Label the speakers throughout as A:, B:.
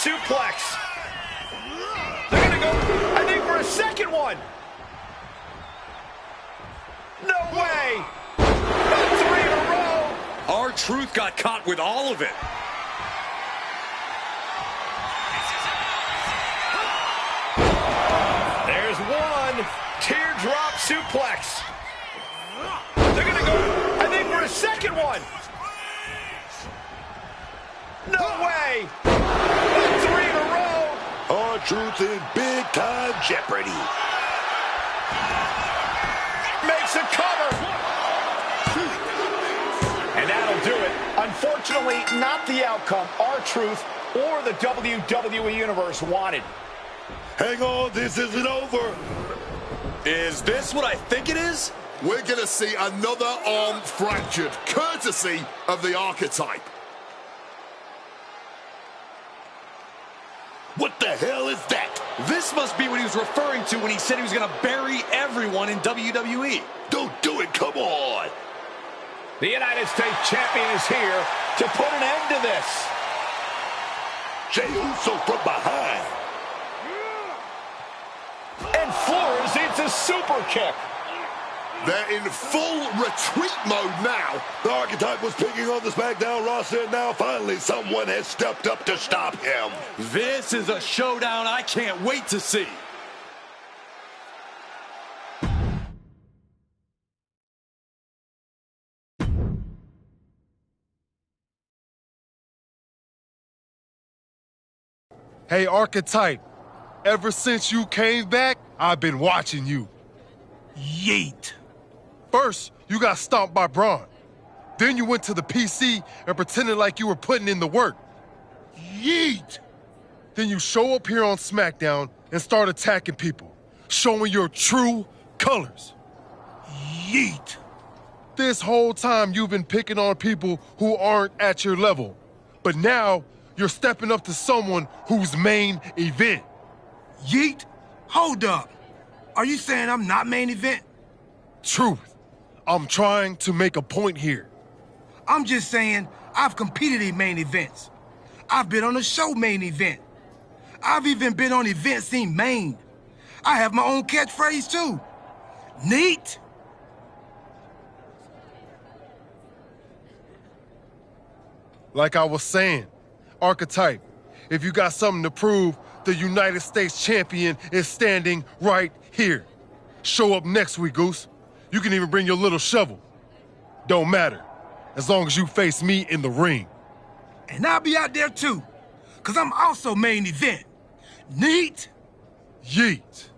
A: suplex. They're going to go, I think, for a second one. No way. Not 3 in a row.
B: R-Truth got caught with all of it.
A: There's one. Teardrop suplex. They're going to go, I think, for a second one. No way. Not 3 in a row.
C: R-Truth in big-time jeopardy.
A: Makes a cover. And that'll do it. Unfortunately, not the outcome R-Truth or the WWE Universe wanted.
C: Hang on, this isn't over.
B: Is this what I think it is?
D: We're going to see another arm fractured, courtesy of the Archetype.
C: What the hell is that?
B: This must be what he was referring to when he said he was going to bury everyone in WWE.
C: Don't do it, come on.
A: The United States Champion is here to put an end to this.
C: Jey Uso from behind.
A: And Flores hits a super kick.
D: They're in full retreat mode now.
C: The Archetype was picking on the SmackDown roster, and now finally someone has stepped up to stop him.
B: This is a showdown I can't wait to see.
E: Hey, Archetype, ever since you came back, I've been watching you. Yeet. First, you got stomped by Braun. Then you went to the PC and pretended like you were putting in the work. Yeet. Then you show up here on SmackDown and start attacking people, showing your true colors. Yeet. This whole time you've been picking on people who aren't at your level. But now, you're stepping up to someone who's main event.
F: Yeet? Hold up. Are you saying I'm not main event?
E: Truth. I'm trying to make a point here.
F: I'm just saying I've competed in main events. I've been on a show main event. I've even been on events in Maine. I have my own catchphrase too. Neat?
E: Like I was saying, Archetype, if you got something to prove, the United States Champion is standing right here. Show up next week, Goose. You can even bring your little shovel. Don't matter, as long as you face me in the ring.
F: And I'll be out there too, because I'm also main event. Neat?
E: Yeet.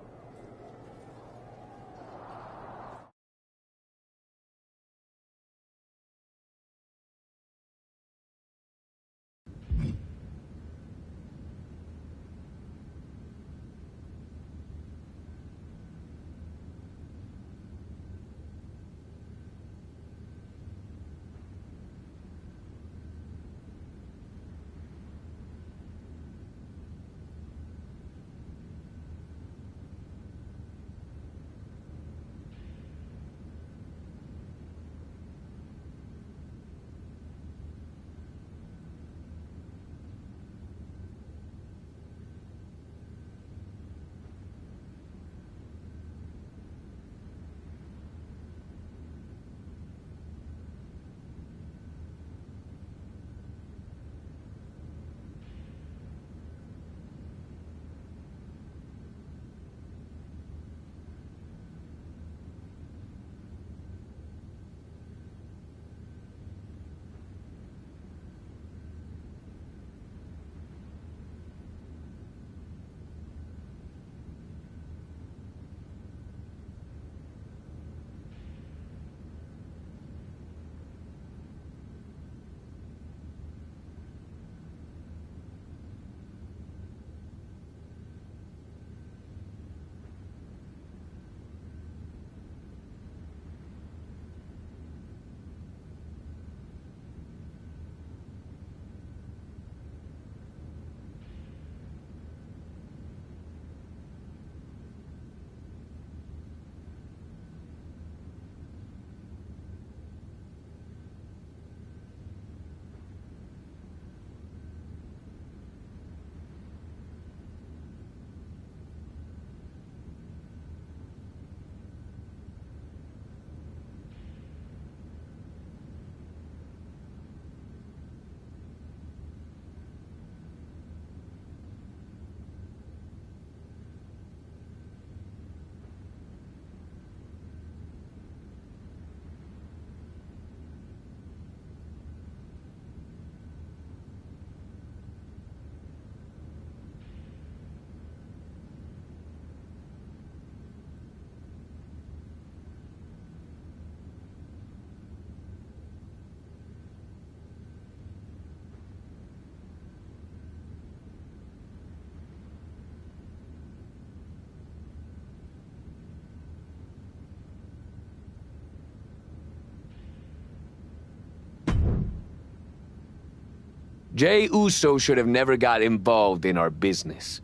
G: Jey Uso should have never got involved in our business.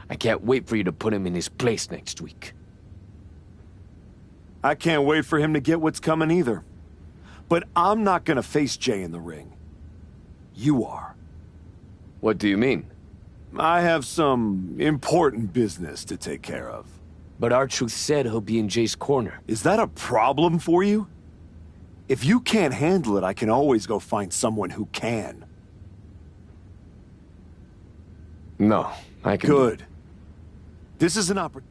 G: I can't wait for you to put him in his place next week.
H: I can't wait for him to get what's coming either. But I'm not gonna face Jey in the ring. You are.
G: What do you mean?
H: I have some important business to take care of.
G: But R-Truth said he'll be in Jay's corner.
H: Is that a problem for you? If you can't handle it, I can always go find someone who can.
G: No, I can...
H: Good. This is an opportunity.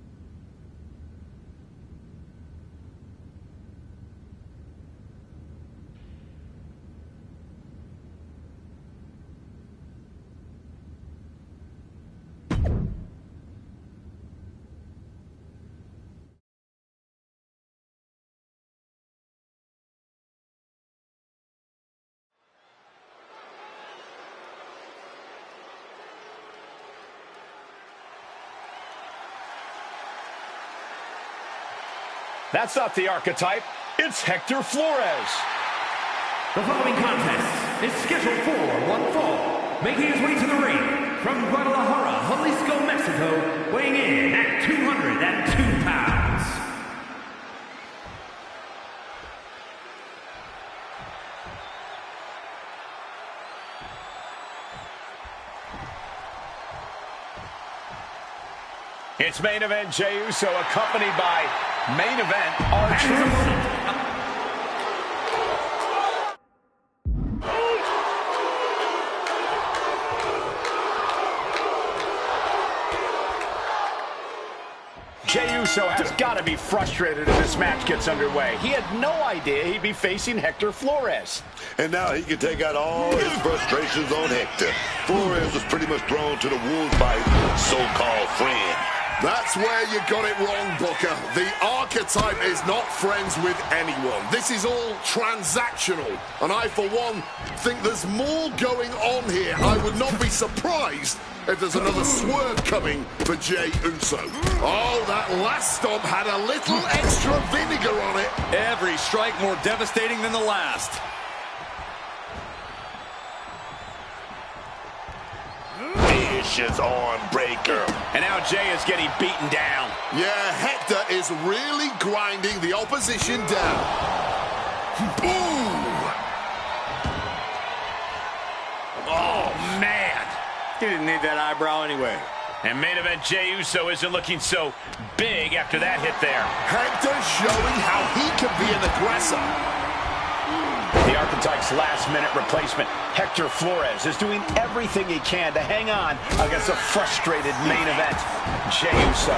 A: That's not the archetype. It's Hector Flores.
I: The following contest is scheduled for one fall. Making his way to the ring from Guadalajara, Jalisco, Mexico, weighing in at 202 pounds.
A: It's main event Jey Uso, accompanied by main event R-Truth. Jey Uso has got to be frustrated as this match gets underway. He had no idea he'd be facing Hector Flores.
C: And now he can take out all his frustrations on Hector. Flores was pretty much thrown to the wolves by his so-called friend.
D: That's where you got it wrong, Booker. The archetype is not friends with anyone. This is all transactional. And I, for one, think there's more going on here. I would not be surprised if there's another swerve coming for Jey Uso. Oh, that last stomp had a little extra vinegar on it.
B: Every strike more devastating than the last.
C: Vicious arm breaker.
A: And now Jey is getting beaten down.
D: Yeah, Hector is really grinding the opposition down. Ooh!
A: Oh, man. He didn't need that eyebrow anyway. And main event Jey Uso isn't looking so big after that hit there.
D: Hector showing how he can be an aggressor.
A: The Archetype's last-minute replacement, Hector Flores, is doing everything he can to hang on against a frustrated main event, Jey Uso.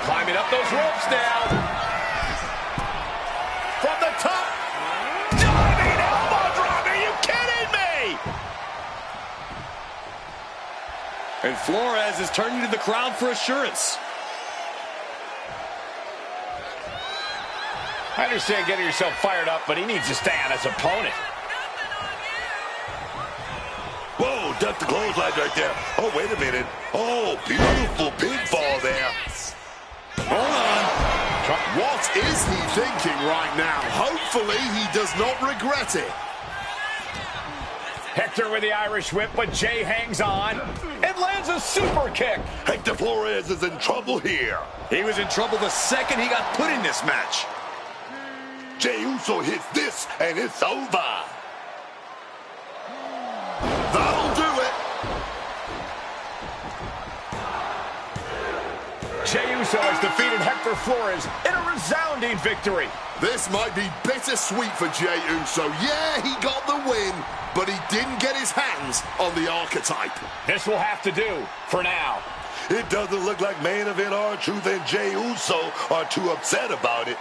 A: Climbing up those ropes now. From the top. Diving elbow drop. Are you kidding me?
B: And Flores is turning to the crowd for assurance.
A: I understand getting yourself fired up, but he needs to stay on his opponent.
C: Whoa, duck the clothesline right there. Oh, wait a minute. Oh, beautiful pinfall there.
D: Hold on. What is he thinking right now? Hopefully he does not regret it.
A: Hector with the Irish whip, but Jey hangs on and lands a super kick.
C: Hector Flores is in trouble here.
B: He was in trouble the second he got put in this match.
C: Jey Uso hits this, and it's over.
D: That'll do it.
A: Jey Uso has defeated Hector Flores in a resounding victory.
D: This might be bittersweet for Jey Uso. Yeah, he got the win, but he didn't get his hands on the archetype.
A: This will have to do for now.
C: It doesn't look like main event R-Truth and Jey Uso are too upset about it.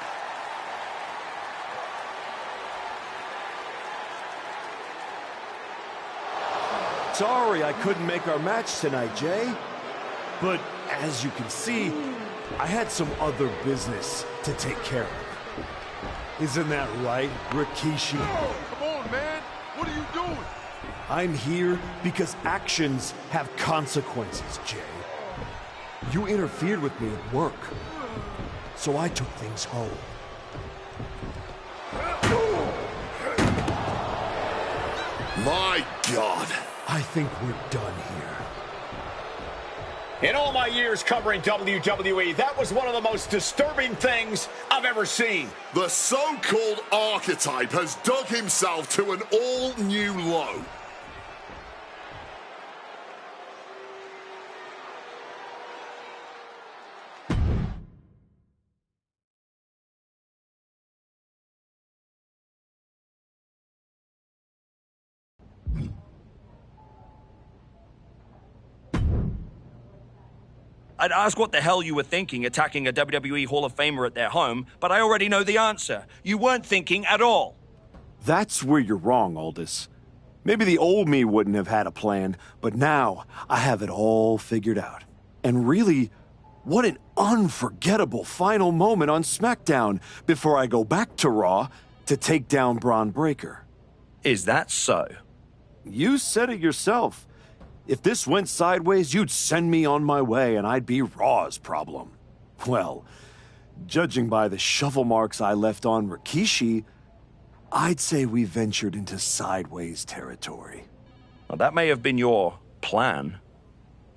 H: Sorry I couldn't make our match tonight, Jey. But as you can see, I had some other business to take care of. Isn't that right, Rikishi?
E: Oh, come on, man. What are you doing?
H: I'm here because actions have consequences, Jey. You interfered with me at work, so I took things home.
D: My God.
H: I think we're done here.
A: In all my years covering WWE, that was one of the most disturbing things I've ever seen.
D: The so-called archetype has dug himself to an all-new low.
J: I'd ask what the hell you were thinking attacking a WWE Hall of Famer at their home, but I already know the answer. You weren't thinking at all.
H: That's where you're wrong, Aldous. Maybe the old me wouldn't have had a plan, but now I have it all figured out. And really, what an unforgettable final moment on SmackDown before I go back to Raw to take down Braun Breaker.
J: Is that so?
H: You said it yourself. If this went sideways, you'd send me on my way and I'd be Raw's problem. Well, judging by the shovel marks I left on Rikishi, I'd say we ventured into sideways territory.
J: Well, that may have been your plan,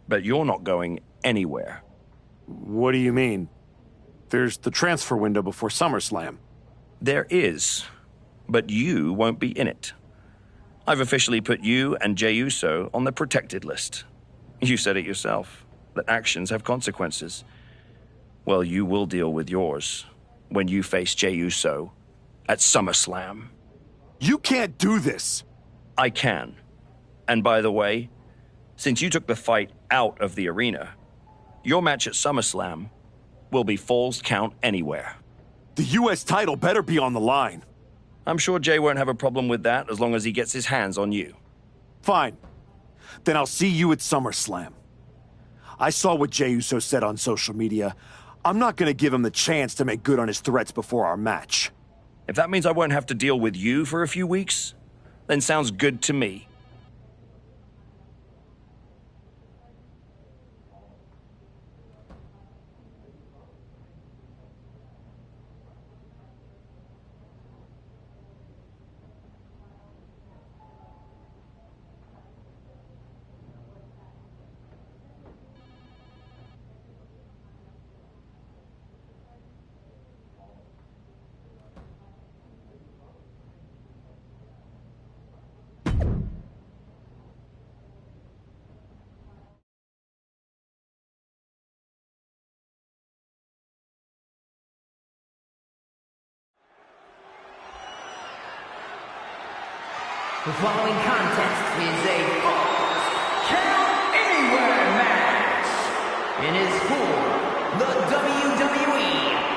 J: but you're not going anywhere.
H: What do you mean? There's the transfer window before SummerSlam.
J: There is, but you won't be in it. I've officially put you and Jey Uso on the protected list. You said it yourself, that actions have consequences. Well, you will deal with yours when you face Jey Uso at SummerSlam.
H: You can't do this!
J: I can. And by the way, since you took the fight out of the arena, your match at SummerSlam will be Falls Count Anywhere.
H: The U.S. title better be on the line.
J: I'm sure Jey won't have a problem with that as long as he gets his hands on you.
H: Fine. Then I'll see you at SummerSlam. I saw what Jey Uso said on social media. I'm not going to give him the chance to make good on his threats before our match.
J: If that means I won't have to deal with you for a few weeks, then sounds good to me.
I: The following contest is a Falls Count Anywhere match. It is for the WWE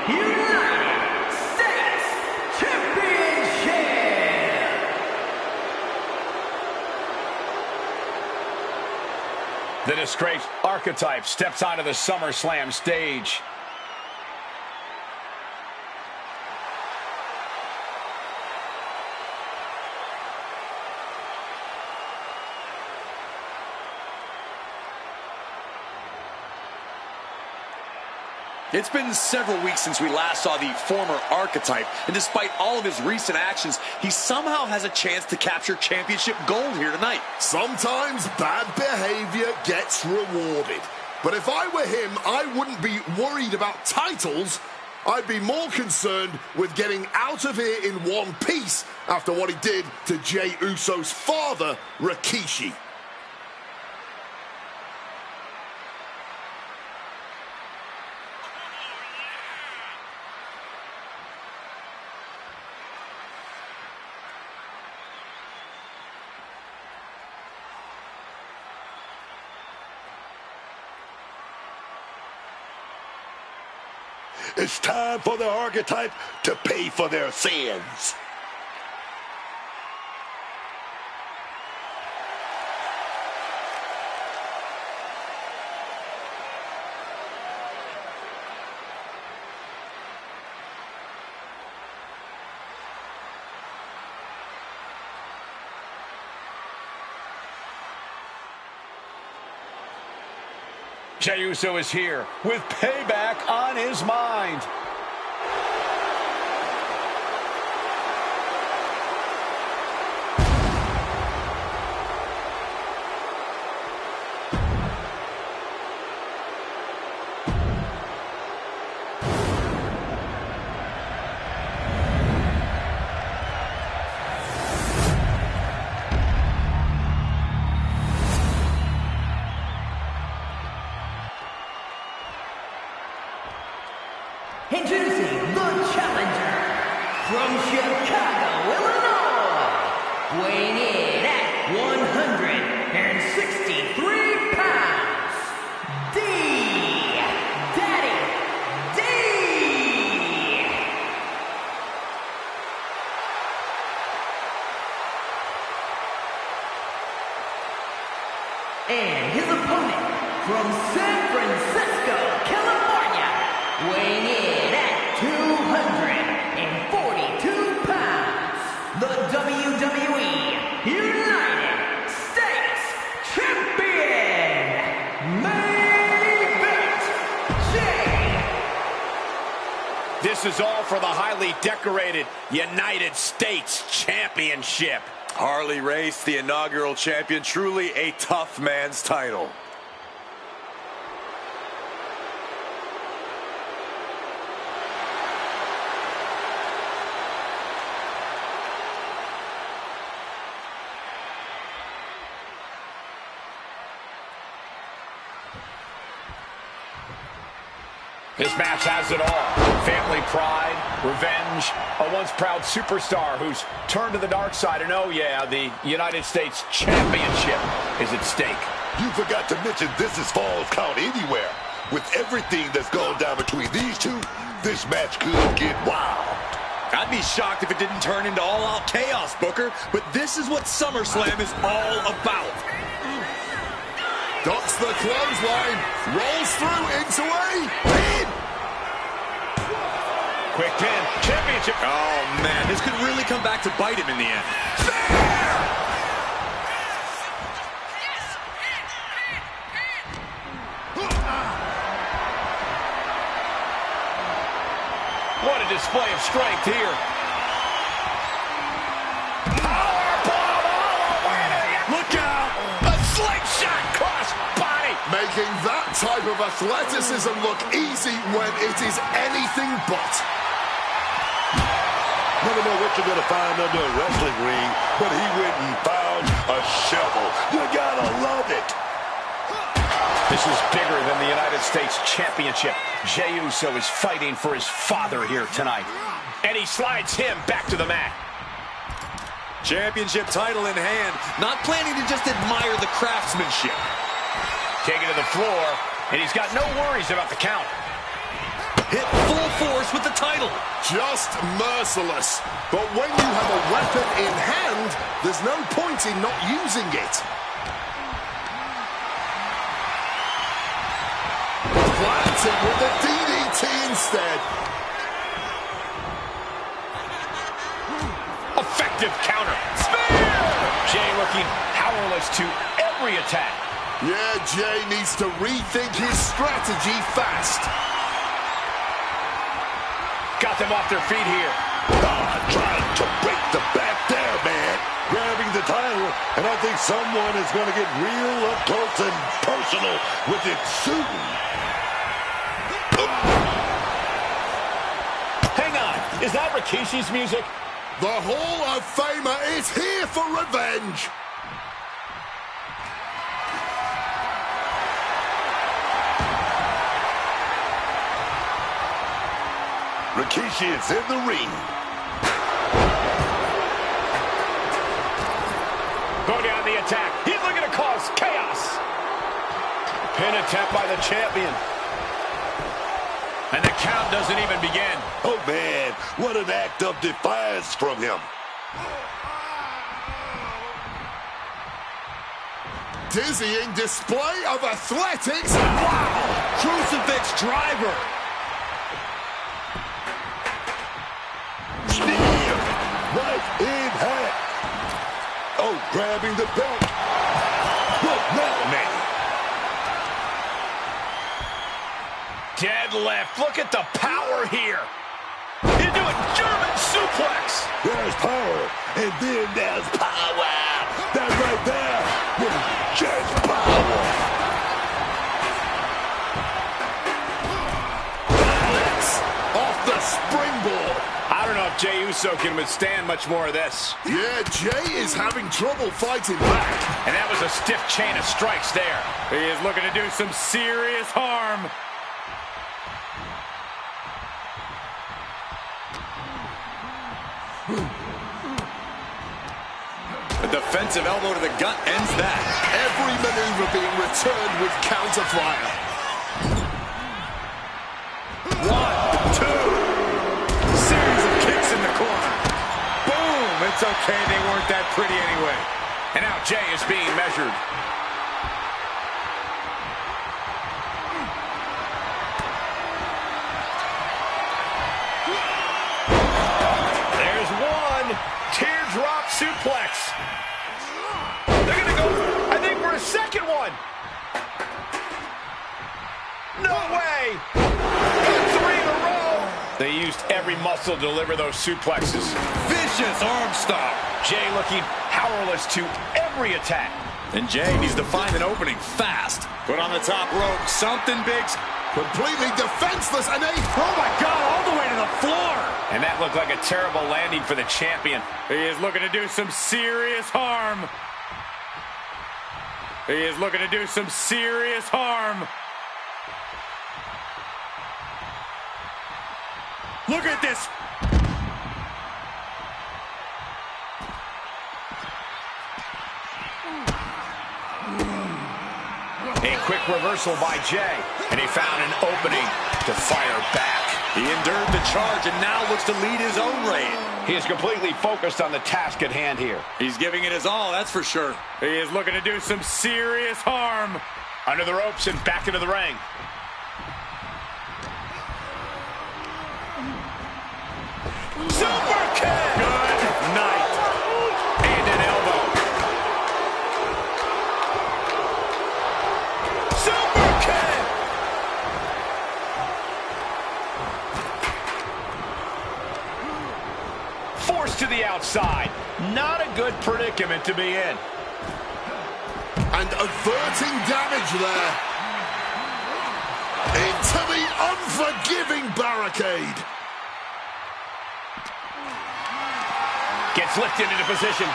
I: United States Championship.
A: The disgraced archetype steps onto the SummerSlam stage.
B: It's been several weeks since we last saw the former archetype, and despite all of his recent actions, he somehow has a chance to capture championship gold here tonight.
D: Sometimes bad behavior gets rewarded. But if I were him, I wouldn't be worried about titles. I'd be more concerned with getting out of here in one piece after what he did to Jey Uso's father, Rikishi.
C: It's time for the archetype to pay for their sins.
A: Jey Uso is here with payback on his mind.
I: introducing the challenger from Chicago, Illinois, weighing in at 163 pounds, Daddy D. And his opponent from San Francisco, California, weighing in at 242 pounds, the WWE United States Champion, Main Event, Jay.
A: This is all for the highly decorated United States Championship.
B: Harley Race, the inaugural champion, truly a tough man's title.
A: This match has it all. Family pride, revenge, a once proud superstar who's turned to the dark side. And oh yeah, the United States Championship is at stake.
C: You forgot to mention this is Falls Count Anywhere. With everything that's gone down between these two, this match could get wild.
B: I'd be shocked if it didn't turn into all-out chaos, Booker, but this is what SummerSlam is all about.
D: Ducks the clothesline, rolls through into a pin.
A: Quick pin, championship.
B: Oh, man, this could really come back to bite him in the end.
A: What a display of strength here.
B: Look out!
A: A slingshot cross body.
D: Making that type of athleticism look easy when it is anything but.
C: Never know what you're going to find under a wrestling ring, but he went and found a shovel. You gotta love it.
A: This is bigger than the United States Championship. Jey Uso is fighting for his father here tonight. And he slides him back to the mat.
B: Championship title in hand, not planning to just admire the craftsmanship.
A: Taken to the floor, and he's got no worries about the count.
B: Hit full force with the title.
D: Just merciless. But when you have a weapon in hand, there's no point in not using it. Planting with the DDT instead.
A: Effective counter. Spear! Jey looking powerless to every attack.
D: Yeah, Jey needs to rethink his strategy fast.
A: Got them off their feet here.
C: Trying to break the back there, man. Grabbing the title, and I think someone is going to get real up close and personal with it soon.
A: Hang on, is that Rikishi's music?
D: The Hall of Famer is here for revenge.
C: Rikishi is in the ring.
A: Go down the attack. He's looking to cause chaos. Pin attempt by the champion. And the count doesn't even begin.
C: Oh, man, what an act of defiance from him.
D: Dizzying display of athletics. Wow!
B: Crucifix driver.
C: Spear right in half. Oh, grabbing the belt. What now, man?
A: Deadlift. Look at the power here. Into a German suplex.
C: There's power, and then there's power. That right there was just power.
D: Off the springboard.
A: I don't know if Jey Uso can withstand much more of this.
D: Yeah, Jey is having trouble fighting back.
A: And that was a stiff chain of strikes there. He is looking to do some serious harm.
B: A defensive elbow to the gut ends that.
D: Every maneuver being returned with counter-fire.
B: 1, 2. Series of kicks in the corner. Boom! It's okay, they weren't that pretty anyway.
A: And now Jay is being measured. There's one. Teardrop suplex. They're going to go, I think, for a second one. No way. 3 in a row. They used every muscle to deliver those suplexes.
B: Vicious arm stomp.
A: Jay looking powerless to every attack.
B: And Jay needs to find an opening fast. Put on the top rope. Something big.
D: Completely defenseless, and
B: oh my God, all the way to the floor.
A: And that looked like a terrible landing for the champion.
B: He is looking to do some serious harm. He is looking to do some serious harm. Look at this.
A: A quick reversal by Jay, and he found an opening to fire back.
B: He endured the charge and now looks to lead his own reign.
A: He is completely focused on the task at hand here.
B: He's giving it his all, that's for sure. He is looking to do some serious harm.
A: Under the ropes and back into the ring. Super kick!
B: Good night.
A: And an elbow. Super kick! Forced to the outside. Not a good predicament to be in.
D: and averting damage there. Into the unforgiving barricade.
A: Gets lifted into position.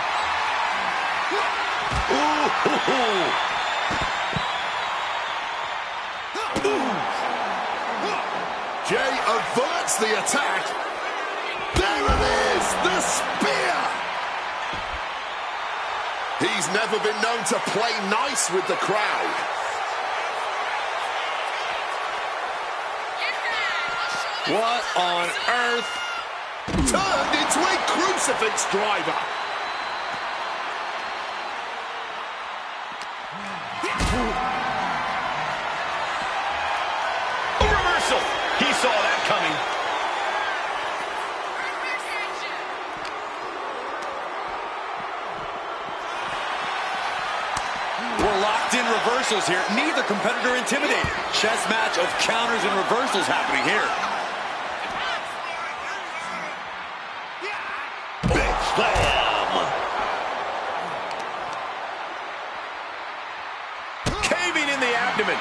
D: Jay averts the attack. There it is, the spear. He's never been known to play nice with the crowd.
B: What on earth?
D: Turned into a crucifix driver.
A: A reversal. He saw that coming.
B: We're locked in reversals here. Neither competitor intimidated. Chess match of counters and reversals happening here.
C: Big slam.
A: Caving in the abdomen.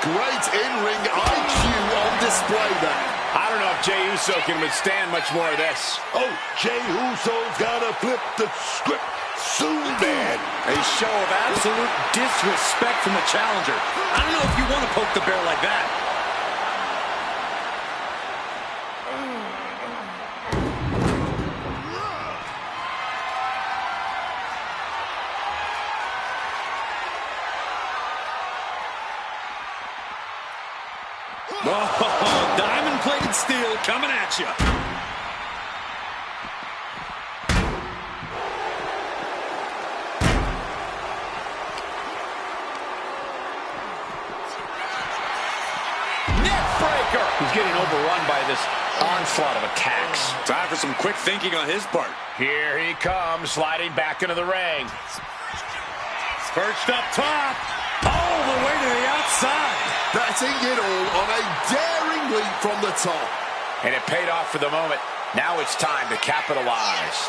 D: Great in-ring IQ on display there.
A: I don't know if Jey Uso can withstand much more of this.
C: Oh, Jey Uso's gotta flip the script soon, man.
B: A show of absolute disrespect from the challenger. I don't know if you want to poke the bear like that. Oh, diamond-plated steel coming at you.
A: Neckbreaker. He's getting overrun by this onslaught of attacks.
B: Time for some quick thinking on his part.
A: Here he comes, sliding back into the ring.
B: Perched up top, all the way to the outside.
D: Betting it all on a daring leap from the top.
A: And it paid off for the moment. Now it's time to capitalize.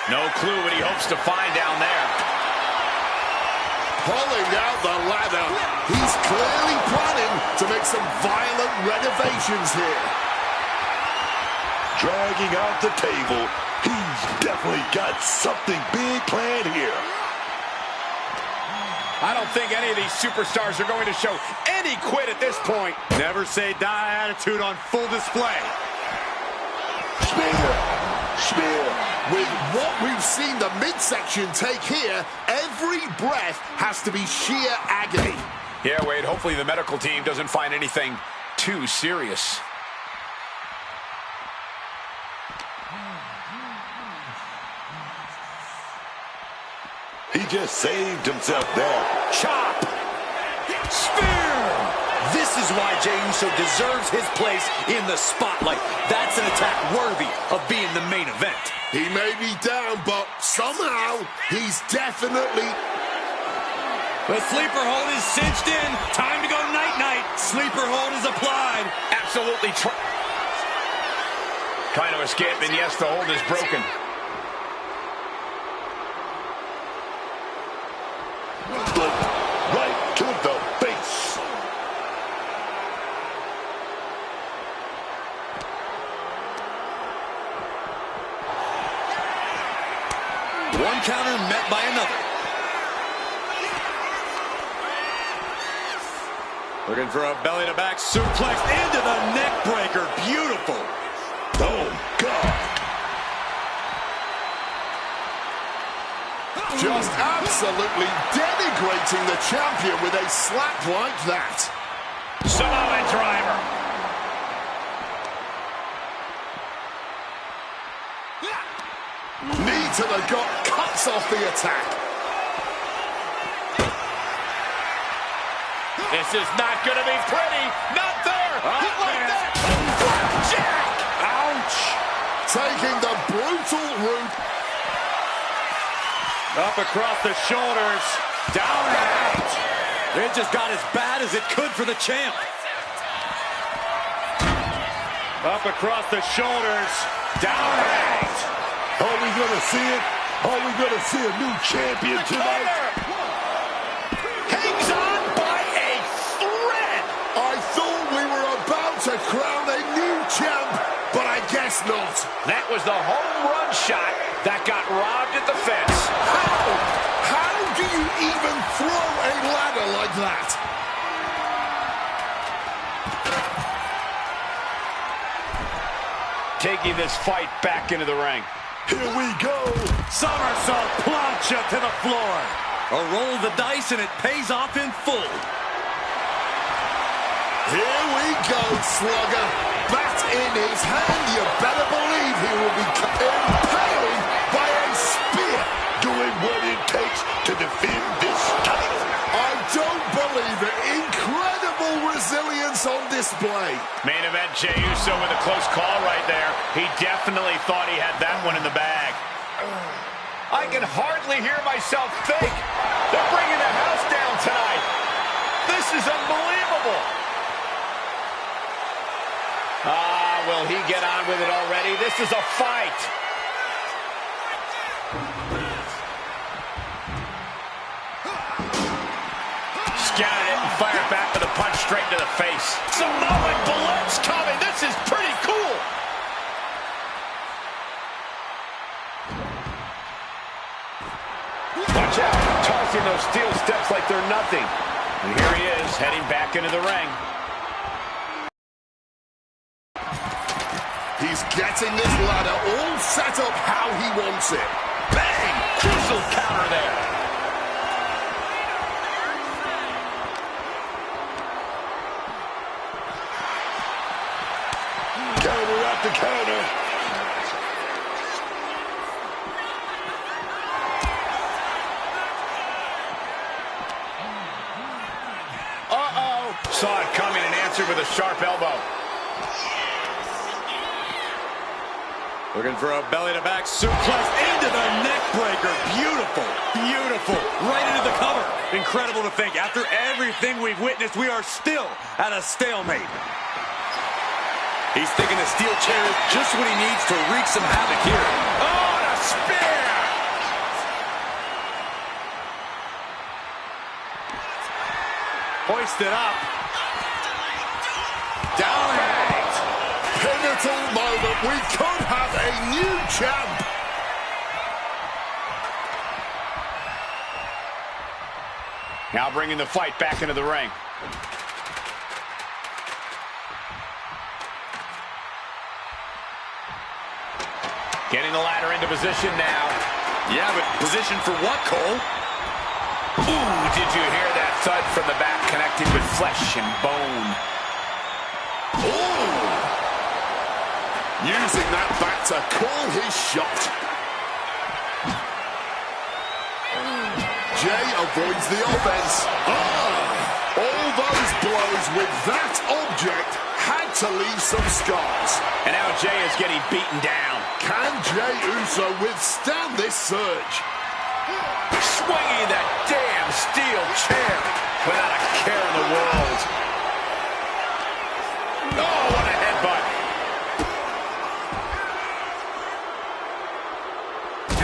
A: No clue what he hopes to find down there.
D: Pulling out the ladder. He's clearly planning to make some violent renovations here.
C: Dragging out the table. He's definitely got something big planned here.
A: I don't think any of these superstars are going to show any quit at this point.
B: Never say die attitude on full display.
D: Spear. With what we've seen the midsection take here, every breath has to be sheer agony.
A: Yeah, Wade, hopefully the medical team doesn't find anything too serious.
C: He just saved himself there.
B: Chop! Spear! This is why Jey Uso deserves his place in the spotlight. That's an attack worthy of being the main event.
D: He may be down, but somehow he's definitely...
B: The sleeper hold is cinched in. Time to go night-night. Sleeper hold is applied.
A: Absolutely trying to escape, and yes, the hold is broken.
C: Right to the face.
B: One counter met by another. Looking for a belly-to-back suplex into the neck breaker. Beautiful.
C: Oh, God.
D: Just absolutely denigrating the champion with a slap like that.
A: Samoan driver.
D: Knee to the gut cuts off the attack.
A: This is not going to be pretty. Not there. Hit like that. Jack.
B: Ouch.
D: Taking the brutal route.
B: Up across the shoulders. Down and out. It just got as bad as it could for the champ. Up across the shoulders. Down and out.
C: Are we going to see it? Are we going to see a new champion tonight?
A: Hangs on by a thread.
D: I thought we were about to crown a new champ, but I guess not.
A: That was the home run shot that got robbed at the fence.
D: How do you even throw a ladder like that?
A: Taking this fight back into the ring.
C: Here we go.
B: Somersault plancha to the floor. A roll of the dice and it pays off in full.
D: Here we go, Slugger. Bat in his hand. You better believe he will be impaled by a spear.
C: Doing what it takes to defend this title.
D: I don't believe it. Incredible resilience on display.
A: Main event, Jey Uso with a close call right there. He definitely thought he had that one in the bag. I can hardly hear myself think. They're bringing the house down tonight. This is unbelievable. Will he get on with it already? This is a fight. Scout it and fire back with a punch straight to the face. Samoan Blitz coming. This is pretty cool. Watch out. Tossing those steel steps like they're nothing. And here he is, heading back into the ring.
D: He's getting this ladder all set up how he wants it.
A: Bang! Crucial counter there.
C: Counter after counter.
A: Uh-oh. Saw it coming and answered with a sharp elbow.
B: Looking for a belly-to-back suplex into the neck breaker. Beautiful, beautiful. Right into the cover. Incredible to think. After everything we've witnessed, we are still at a stalemate. He's thinking the steel chair is just what he needs to wreak some havoc here.
A: Oh, and a spear!
B: Hoisted up. Down.
D: Pivotal moment. We could have a new champ.
A: Now bringing the fight back into the ring. Getting the ladder into position now.
B: Yeah, but position for what, Cole?
A: Ooh, did you hear that thud from the back connecting with flesh and bone?
D: Ooh! Using that back to call his shot. Jay avoids the offense. All those blows with that object had to leave some scars.
A: And now Jay is getting beaten down.
D: Can Jey Uso withstand this surge?
A: Swinging that damn steel chair without a care in the world. Oh, what a headbutt.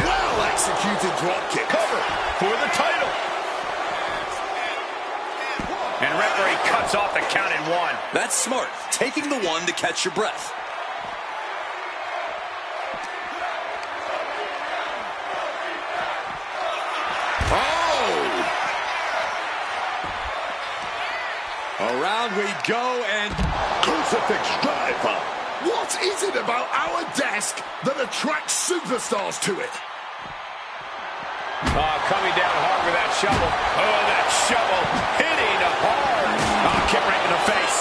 D: Well executed drop kick.
A: Cover for the title. And referee cuts off the count in 1.
B: That's smart. Taking the one to catch your breath. Around we go, and
C: Crucifix driver.
D: What is it about our desk that attracts superstars to it?
A: Coming down hard with that shovel. Oh, that shovel hitting hard. Kick right in the face.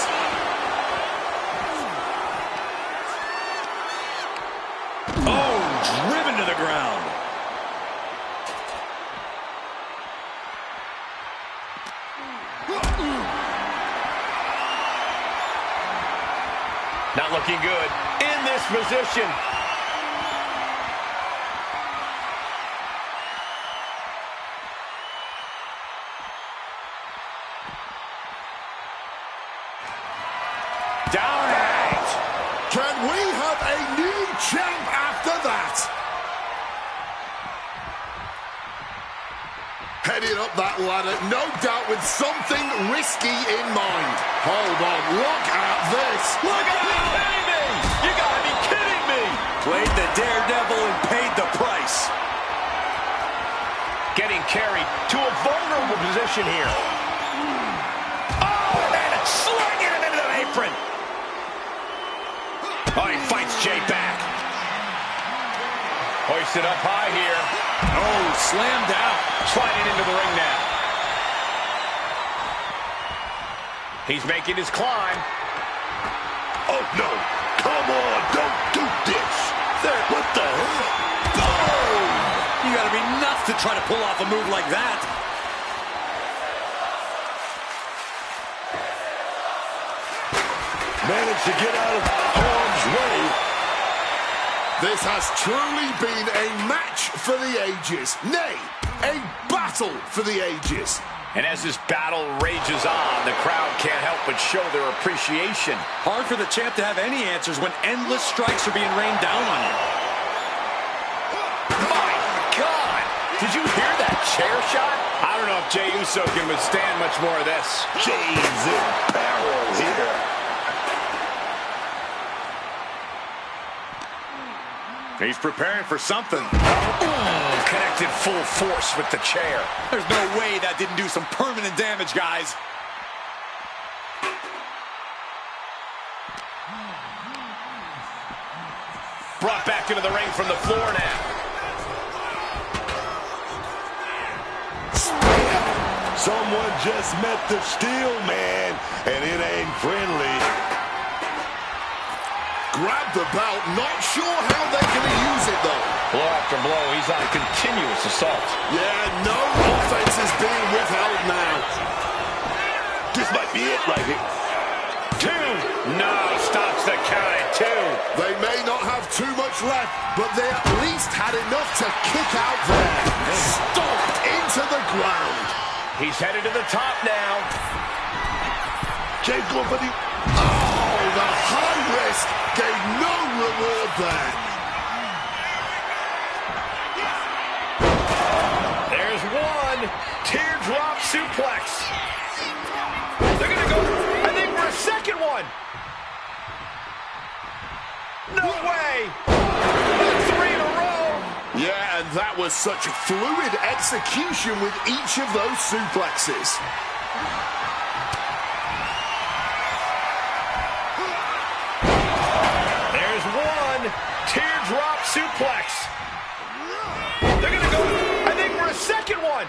B: oh, driven to the ground.
A: Not looking good in this position. Down out.
D: Can we have a new champ after that? Heading up that ladder, no doubt with something risky in mind. Hold on, look at this.
A: Look at that! Kidding me! You gotta be kidding me!
B: Played the daredevil and paid the price.
A: Getting carried to a vulnerable position here. Oh, man, slinging him into the apron. Oh, he fights Jay back. Hoisted up high here.
B: Oh, slammed out.
A: Sliding into the ring now. He's making his climb.
C: Oh, no. Come on, don't do this. What the hell?
B: Boom! You gotta be nuts to try to pull off a move like that.
C: Managed to get out of harm's way.
D: This has truly been a match for the ages. Nay, a battle for the ages.
A: And as this battle rages on, the crowd can't help but show their appreciation.
B: Hard for the champ to have any answers when endless strikes are being rained down on you.
A: My God! Did you hear that chair shot? I don't know if Jey Uso can withstand much more of this.
C: Jay's in peril here.
B: He's preparing for something.
A: Connected full force with the chair.
B: There's no way that didn't do some permanent damage, guys.
A: Brought back into the ring from the floor now.
C: Someone just met the steel man, and it ain't friendly.
D: Grab the belt, not sure how they're going to use it, though.
A: Blow after blow, he's on continuous assault.
D: Yeah, no offense is being withheld now.
C: This might be it right here.
A: 2. No, stops the count at 2.
D: They may not have too much left, but they at least had enough to kick out there. Stomped into the ground.
A: He's headed to the top now.
C: Jay's going for the...
D: Oh, the high risk gave no reward there.
A: There's one. Teardrop suplex. They're going to go, I think, for a second one. No way. 3 in a row.
D: Yeah, and that was such fluid execution with each of those suplexes.
A: There's one. Teardrop suplex. They're going to go, I think, for a second one.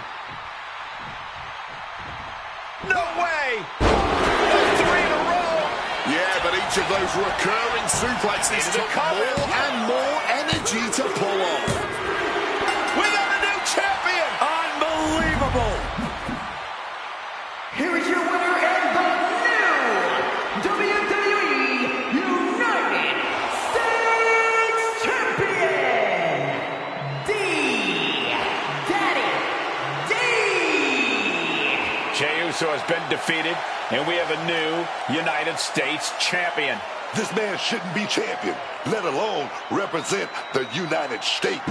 A: No way. That's 3 in a row.
D: Yeah, but each of those recurring suplexes took more and more energy to pull off.
A: We got a new champion.
B: Unbelievable.
I: Here is your winner and the new WWE United States Champion, Daddy D.
A: Jey Uso has been defeated, and we have a new United States champion.
C: This man shouldn't be champion, let alone represent the United States.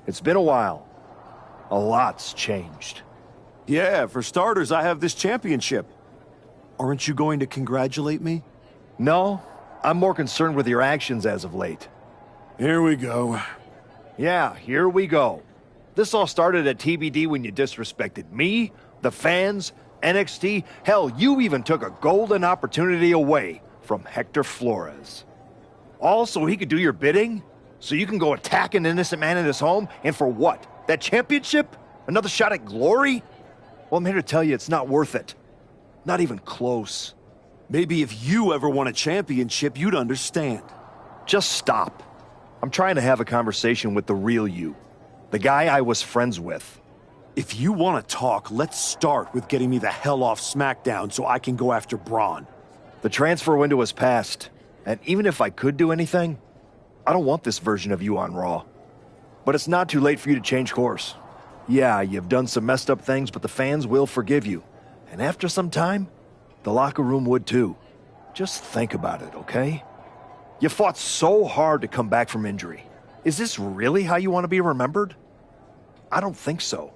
K: It's been a while. A lot's changed.
H: Yeah, for starters, I have this championship. Aren't you going to congratulate me?
K: No, I'm more concerned with your actions as of late.
H: Here we go.
K: Yeah, here we go. This all started at TBD when you disrespected me, the fans, NXT. Hell, you even took a golden opportunity away from Hector Flores. All so he could do your bidding? So you can go attack an innocent man in his home? And for what? That championship? Another shot at glory? Well, I'm here to tell you it's not worth it. Not even close.
H: Maybe if you ever won a championship, you'd understand.
K: Just stop. I'm trying to have a conversation with the real you. The guy I was friends with.
H: If you want to talk, let's start with getting me the hell off SmackDown so I can go after Braun.
K: The transfer window has passed, and even if I could do anything, I don't want this version of you on Raw. But it's not too late for you to change course. Yeah, you've done some messed up things, but the fans will forgive you. And after some time, the locker room would too. Just think about it, okay? You fought so hard to come back from injury. Is this really how you want to be remembered? I don't think so.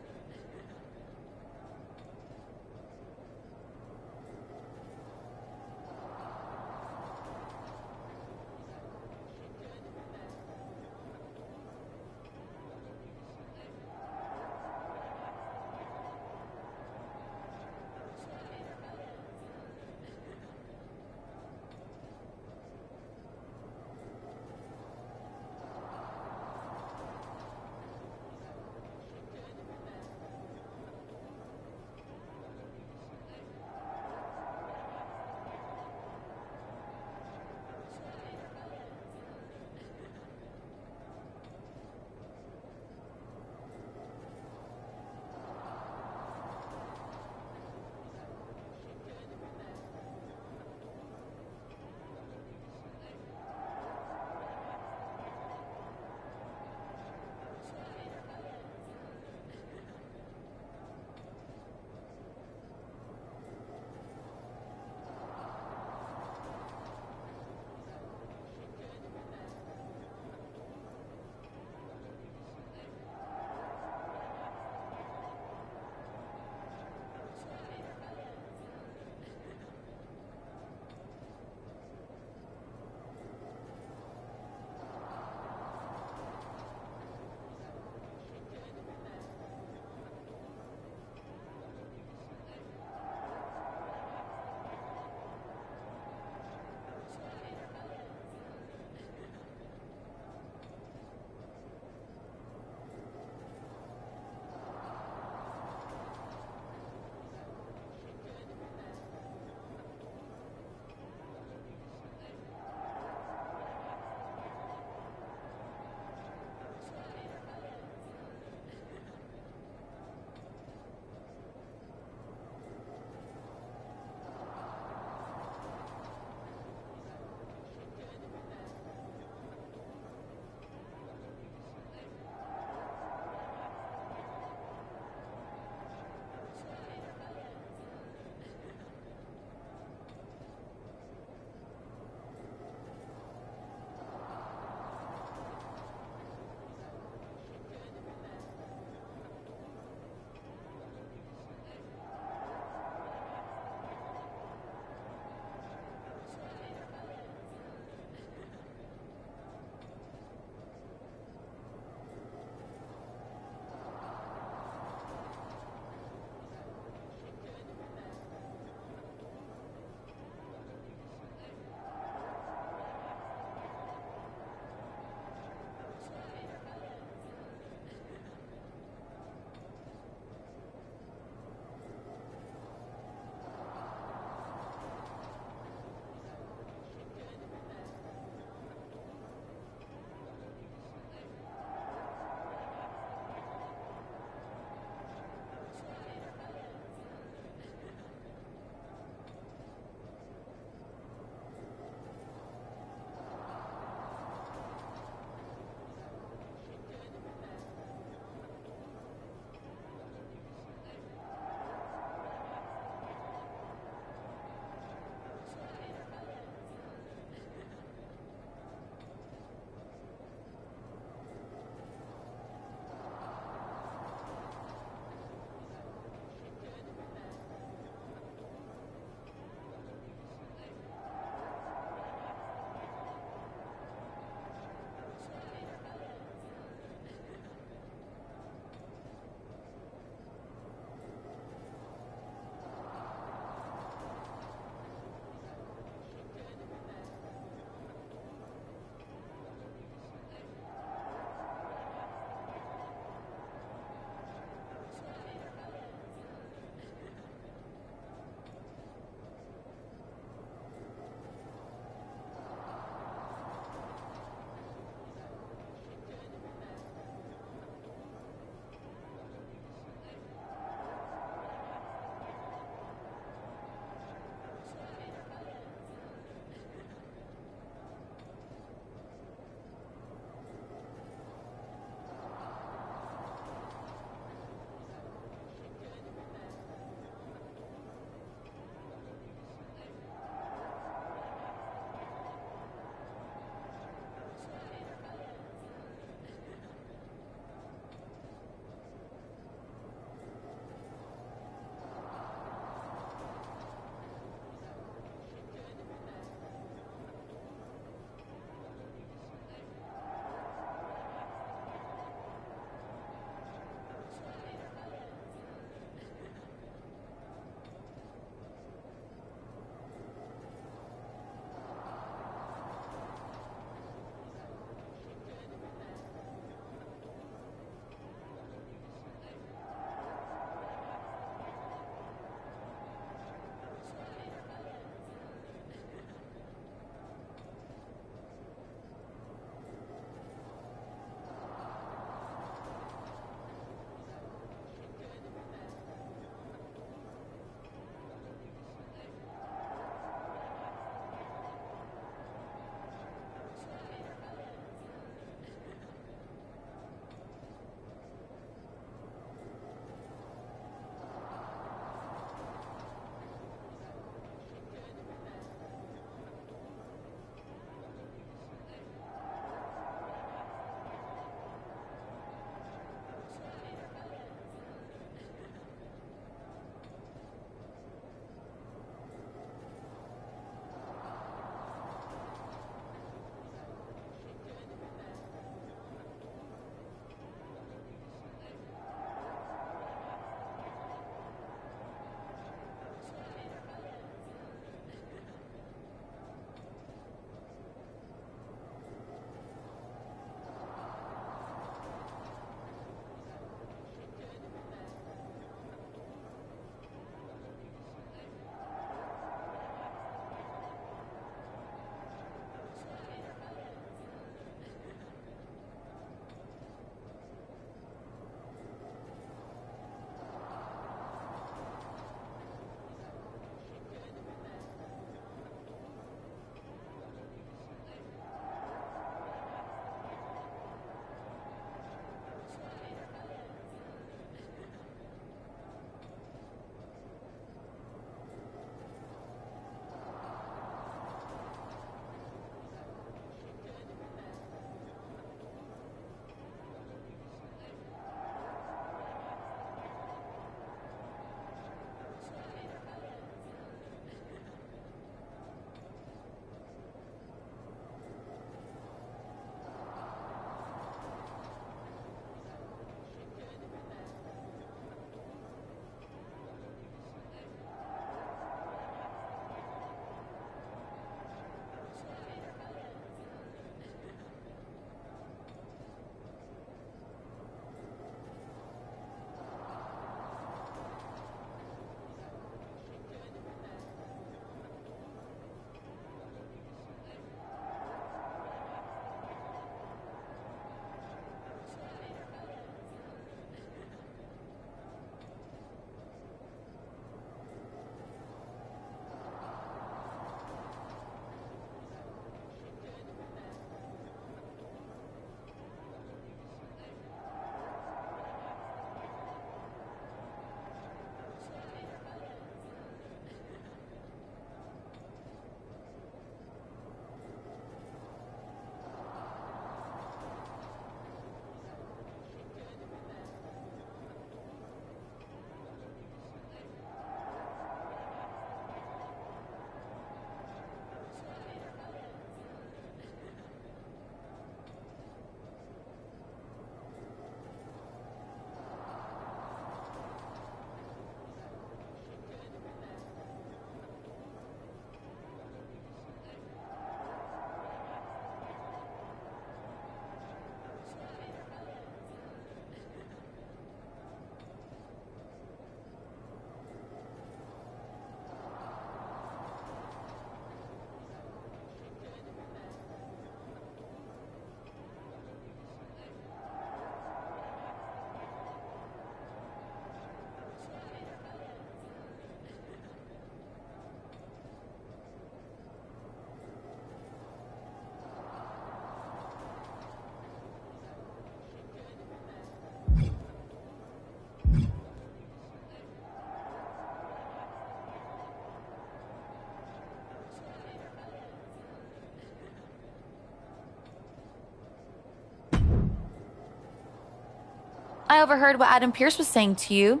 L: I overheard what Adam Pearce was saying to you,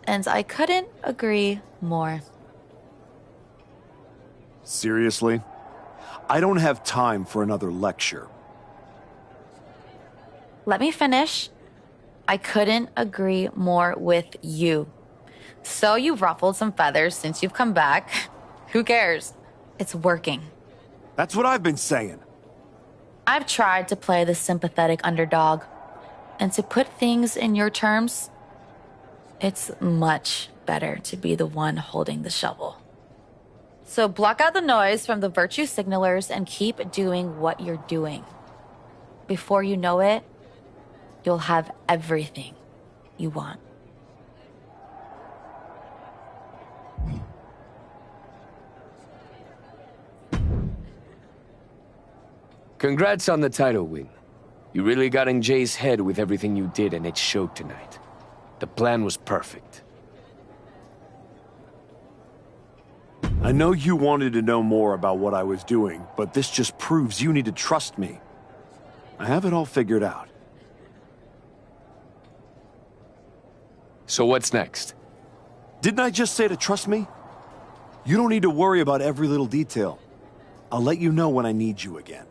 L: and I couldn't agree more.
K: Seriously? I don't have time for another lecture.
L: Let me finish. I couldn't agree more with you. So you've ruffled some feathers since you've come back. Who cares? It's working.
K: That's what I've been saying.
L: I've tried to play the sympathetic underdog. And to put things in your terms, it's much better to be the one holding the shovel. So block out the noise from the virtue signalers and keep doing what you're doing. Before you know it, you'll have everything you want.
G: Congrats on the title win. You really got in Jay's head with everything you did, and it showed tonight. The plan was perfect.
K: I know you wanted to know more about what I was doing, but this just proves you need to trust me. I have it all figured out.
G: So what's next?
K: Didn't I just say to trust me? You don't need to worry about every little detail. I'll let you know when I need you again.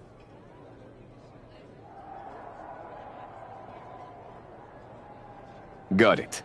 G: Got it.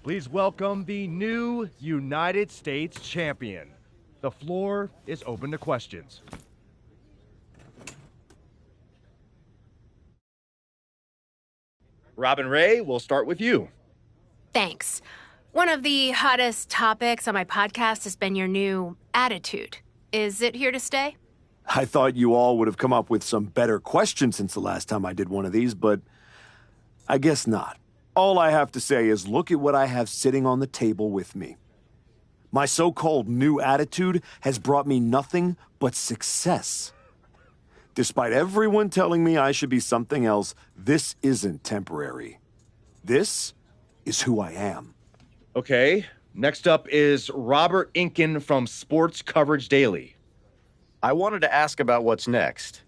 M: Please welcome the new United States champion. The floor is open to questions.
N: Robin Ray, we'll start with you.
O: Thanks. One of the hottest topics on my podcast has been your new attitude. Is it here to stay?
K: I thought you all would have come up with some better questions since the last time I did one of these, but I guess not. All I have to say is look at what I have sitting on the table with me. My so-called new attitude has brought me nothing but success. Despite everyone telling me I should be something else, this isn't temporary. This is who I am.
N: Okay, next up is Robert Inkin from Sports Coverage Daily.
P: I wanted to ask about what's next.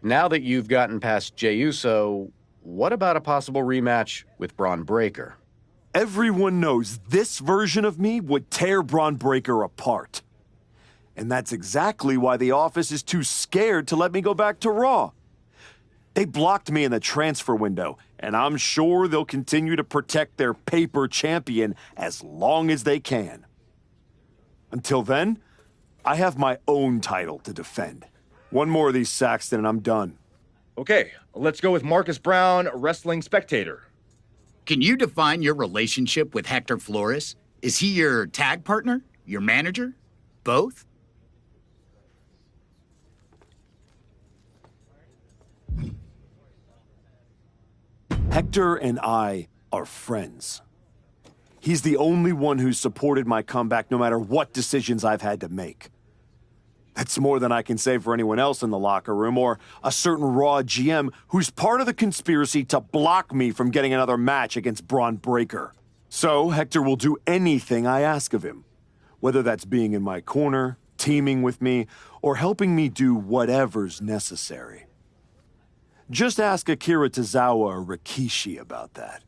P: Now that you've gotten past Jey Uso, what about a possible rematch with Braun Breaker?
K: Everyone knows this version of me would tear Braun Breaker apart. And that's exactly why the office is too scared to let me go back to Raw. They blocked me in the transfer window, and I'm sure they'll continue to protect their paper champion as long as they can. Until then, I have my own title to defend. One more of these, Saxton, and I'm done.
N: Okay, let's go with Marcus Brown, Wrestling Spectator.
Q: Can you define your relationship with Hector Flores? Is he your tag partner? Your manager? Both?
K: Hector and I are friends. He's the only one who's supported my comeback no matter what decisions I've had to make. That's more than I can say for anyone else in the locker room, or a certain Raw GM who's part of the conspiracy to block me from getting another match against Braun Breaker. So Hector will do anything I ask of him, whether that's being in my corner, teaming with me, or helping me do whatever's necessary. Just ask Akira Tozawa or Rikishi about that.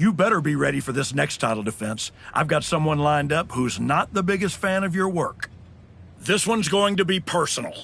R: You better be ready for this next title defense. I've got someone lined up who's not the biggest fan of your work. This one's going to be personal.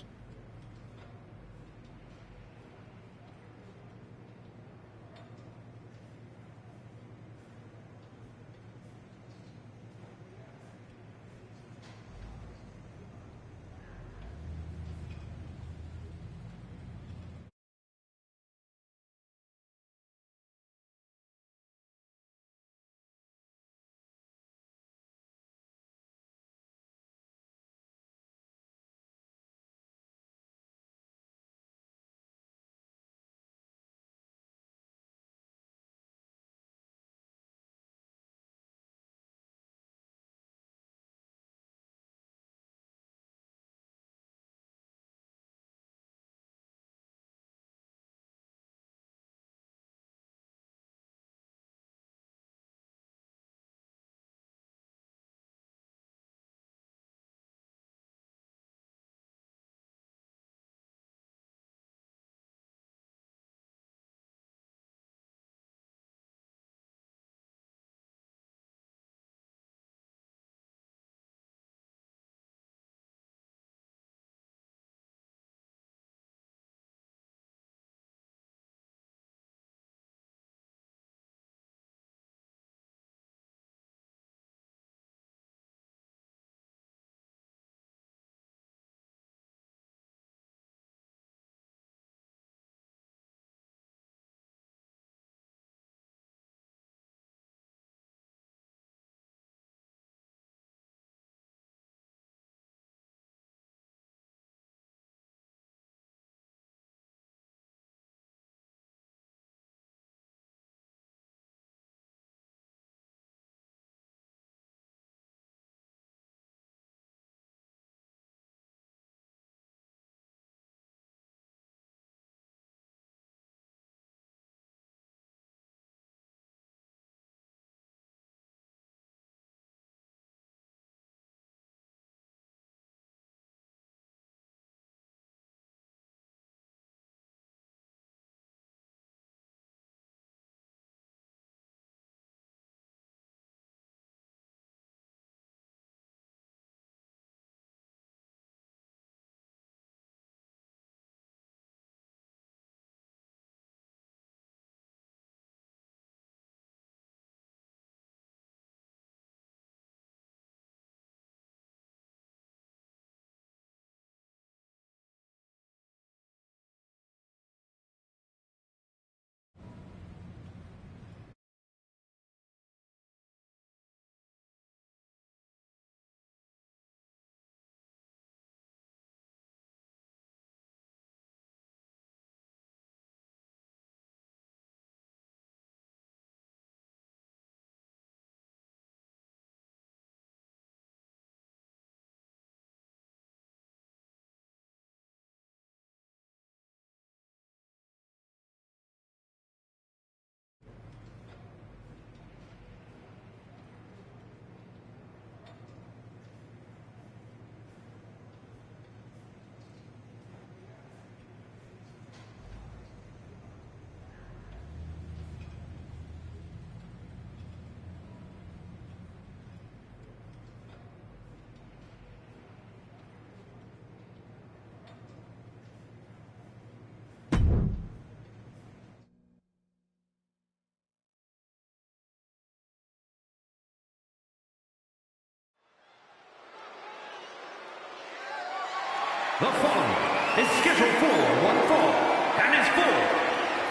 I: The following is scheduled for one fall and is for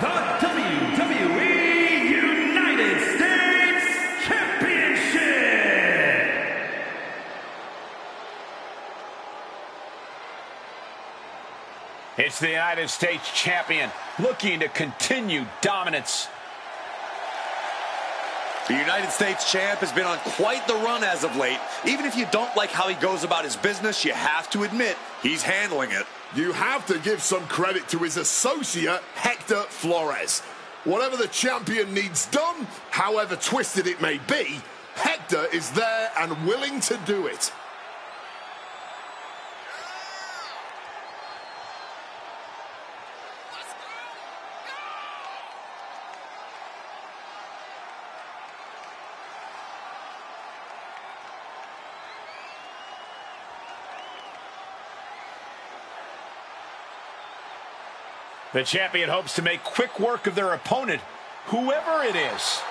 I: the WWE United States Championship.
A: It's the United States Champion looking to continue dominance.
B: The United States champ has been on quite the run as of late. Even if you don't like how he goes about his business, you have to admit he's handling it.
D: You have to give some credit to his associate, Hector Flores. Whatever the champion needs done, however twisted it may be, Hector is there and willing to do it.
A: The champion hopes to make quick work of their opponent, whoever it is.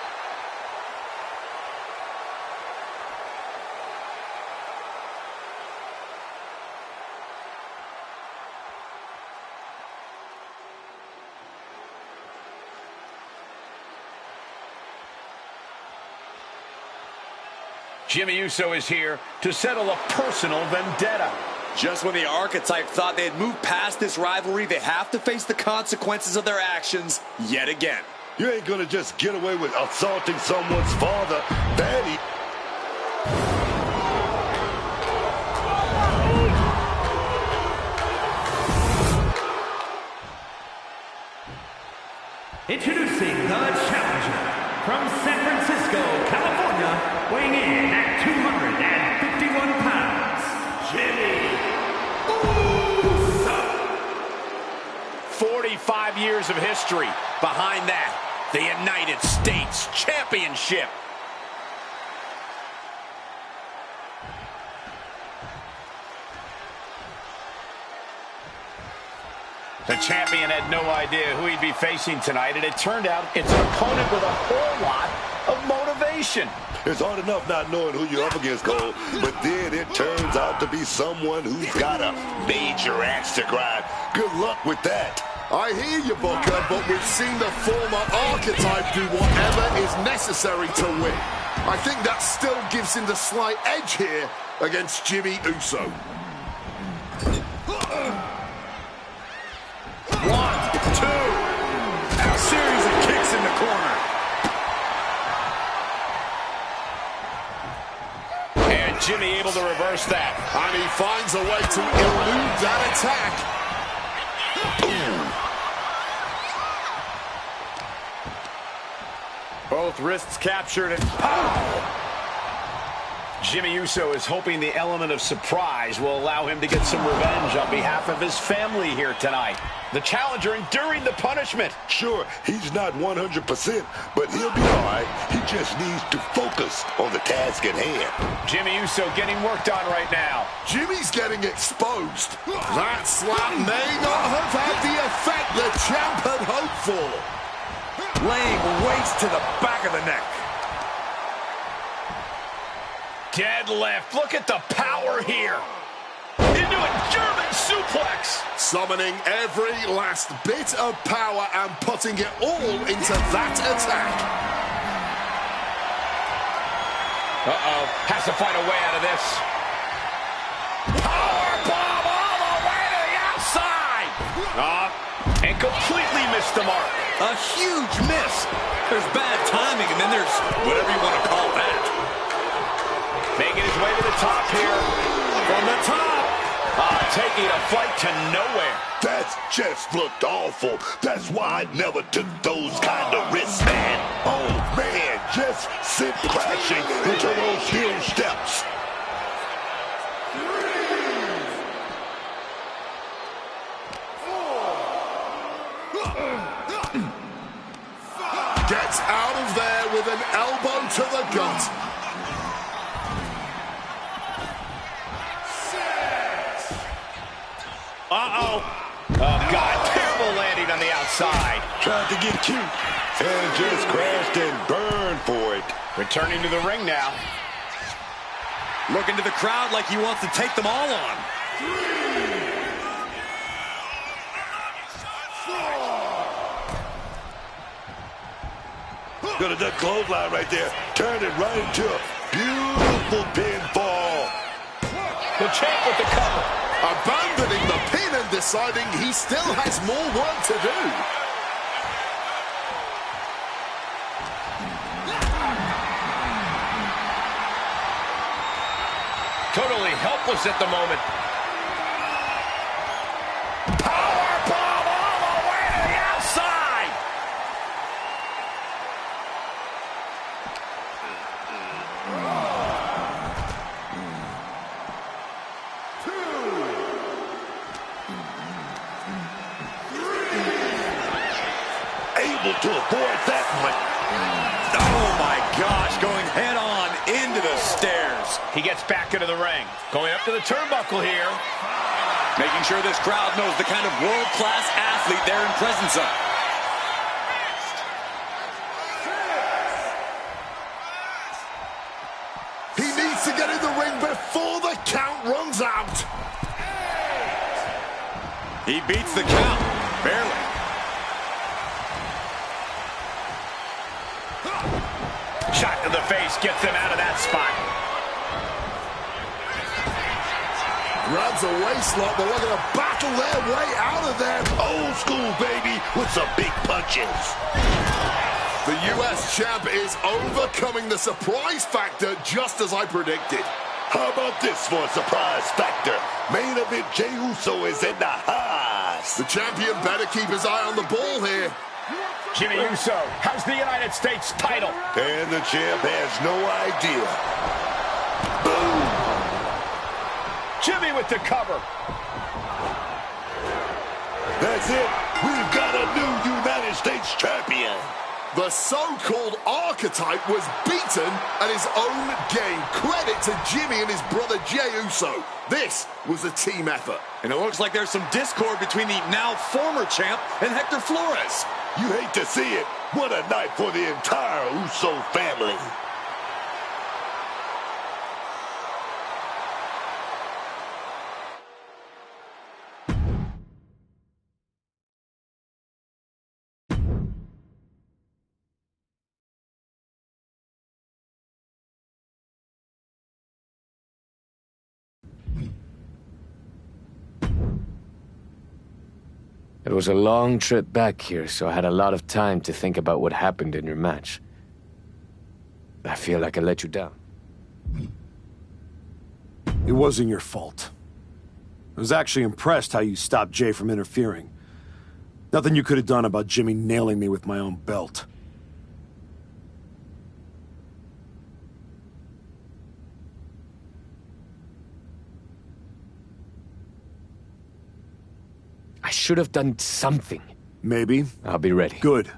A: Jimmy Uso is here to settle a personal vendetta.
B: Just when the Archetype thought they had moved past this rivalry, they have to face the consequences of their actions yet again.
C: You ain't gonna just get away with assaulting someone's father. Daddy.
I: Introducing the challenger from San Francisco, California, weighing in at 251 pounds, Jimmy Uso.
A: 45 years of history. Behind that, the United States Championship. The champion had no idea who he'd be facing tonight, and it turned out it's an opponent with a whole lot of motivation.
C: It's hard enough not knowing who you're up against, Cole, but then it turns out to be someone who's got a major axe to grind. Good luck with that.
D: I hear you, Booker, but we've seen the former Archetype do whatever is necessary to win. I think that still gives him the slight edge here against Jimmy Uso.
B: 1, 2. A series of kicks in the corner.
A: And Jimmy able to reverse that.
D: And he finds a way to elude that attack.
B: Both wrists captured and pow!
A: Jimmy Uso is hoping the element of surprise will allow him to get some revenge on behalf of his family here tonight. The challenger enduring the punishment.
C: Sure, he's not 100%, but he'll be all right. He just needs to focus on the task at hand.
A: Jimmy Uso getting worked on right now.
D: Jimmy's getting exposed. That slap may not have had the effect the champ had hoped for.
B: Laying weights to the back of the neck.
A: Deadlift. Look at the power here. Into a German suplex.
D: Summoning every last bit of power and putting it all into that attack.
A: Uh-oh. Has to find a way out of this. Powerbomb all the way to the outside. And completely missed the mark.
B: A huge miss. There's bad timing, and then there's whatever you want to call that.
A: Making his way to the top here. From the top. Taking a flight to nowhere.
C: That just looked awful. That's why I never took those kind of risks, man. Oh, man, just sit crashing into those heel steps.
D: Gets out of there with an elbow to the gut.
A: Uh-oh. Oh, God. Terrible landing on the outside.
C: Tried to get cute and just crashed and burned for it.
A: Returning to the ring now.
B: Looking to the crowd like he wants to take them all on.
C: 3, 4. Got a duck clothesline right there. Turned it right into a beautiful pinfall.
A: The champ with the cover.
D: Abandoning the pin and deciding he still has more work to do.
A: Totally helpless at the moment. Powerbomb all the way to the outside.
C: Able to avoid that one.
B: Oh, my gosh, going head-on into the stairs.
A: He gets back into the ring. Going up to the turnbuckle here.
B: Making sure this crowd knows the kind of world-class athlete they're in presence of.
D: He needs to get in the ring before the count runs out.
B: He beats the count, barely.
A: Shot to the face gets them out of that spot.
D: Grabs a waistlock, but looking to battle their way out of there.
C: Old school, baby, with some big punches.
D: The U.S. champ is overcoming the surprise factor just as I predicted.
C: How about this for a surprise factor? Main event Jey Uso is in the house.
D: The champion better keep his eye on the ball here.
A: Jimmy Uso has the United States title.
C: And the champ has no idea. Boom!
A: Jimmy with the cover.
C: That's it. We've got a new United States champion.
D: The so-called archetype was beaten at his own game. Credit to Jimmy and his brother Jey Uso. This was a team effort.
B: And it looks like there's some discord between the now former champ and Hector Flores.
C: You hate to see it. What a night for the entire Uso family.
G: It was a long trip back here, so I had a lot of time to think about what happened in your match. I feel like I let you down.
H: It wasn't your fault. I was actually impressed how you stopped Jay from interfering. Nothing you could have done about Jimmy nailing me with my own belt.
G: I should have done something.
H: Maybe.
G: I'll be ready.
H: Good.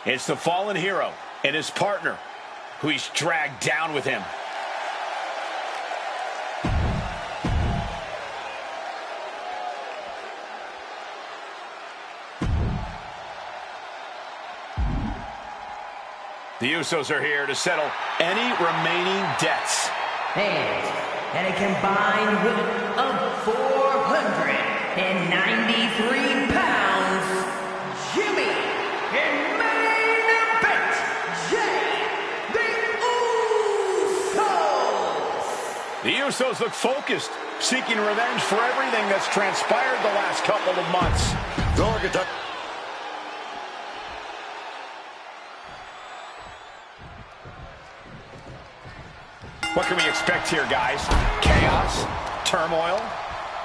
A: It's the fallen hero and his partner who he's dragged down with him. The Usos are here to settle any remaining debts.
I: And a combined weight of 493 pounds, Jimmy and main event, Jey the Usos.
A: The Usos look focused, seeking revenge for everything that's transpired the last couple of months.
C: The archetype.
A: What can we expect here, guys? Chaos? Turmoil?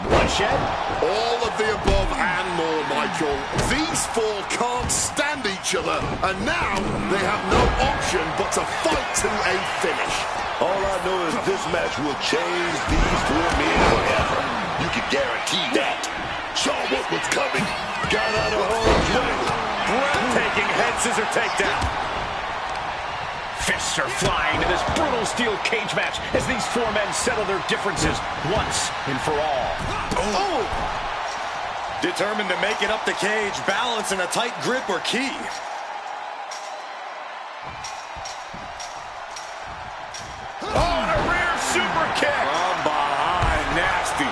A: Bloodshed?
D: All of the above and more, Michael. These four can't stand each other, and now they have no option but to fight to a finish.
C: All I know is this match will change these four men forever. You can guarantee that. Saw what was coming. Got out of harm's way.
B: Breathtaking head-scissor takedown.
A: Fists are flying to this brutal steel cage match as these four men settle their differences once and for all.
B: Oh! Determined to make it up the cage, balance and a tight grip are key.
A: Oh, and a rear super kick!
B: From behind, nasty.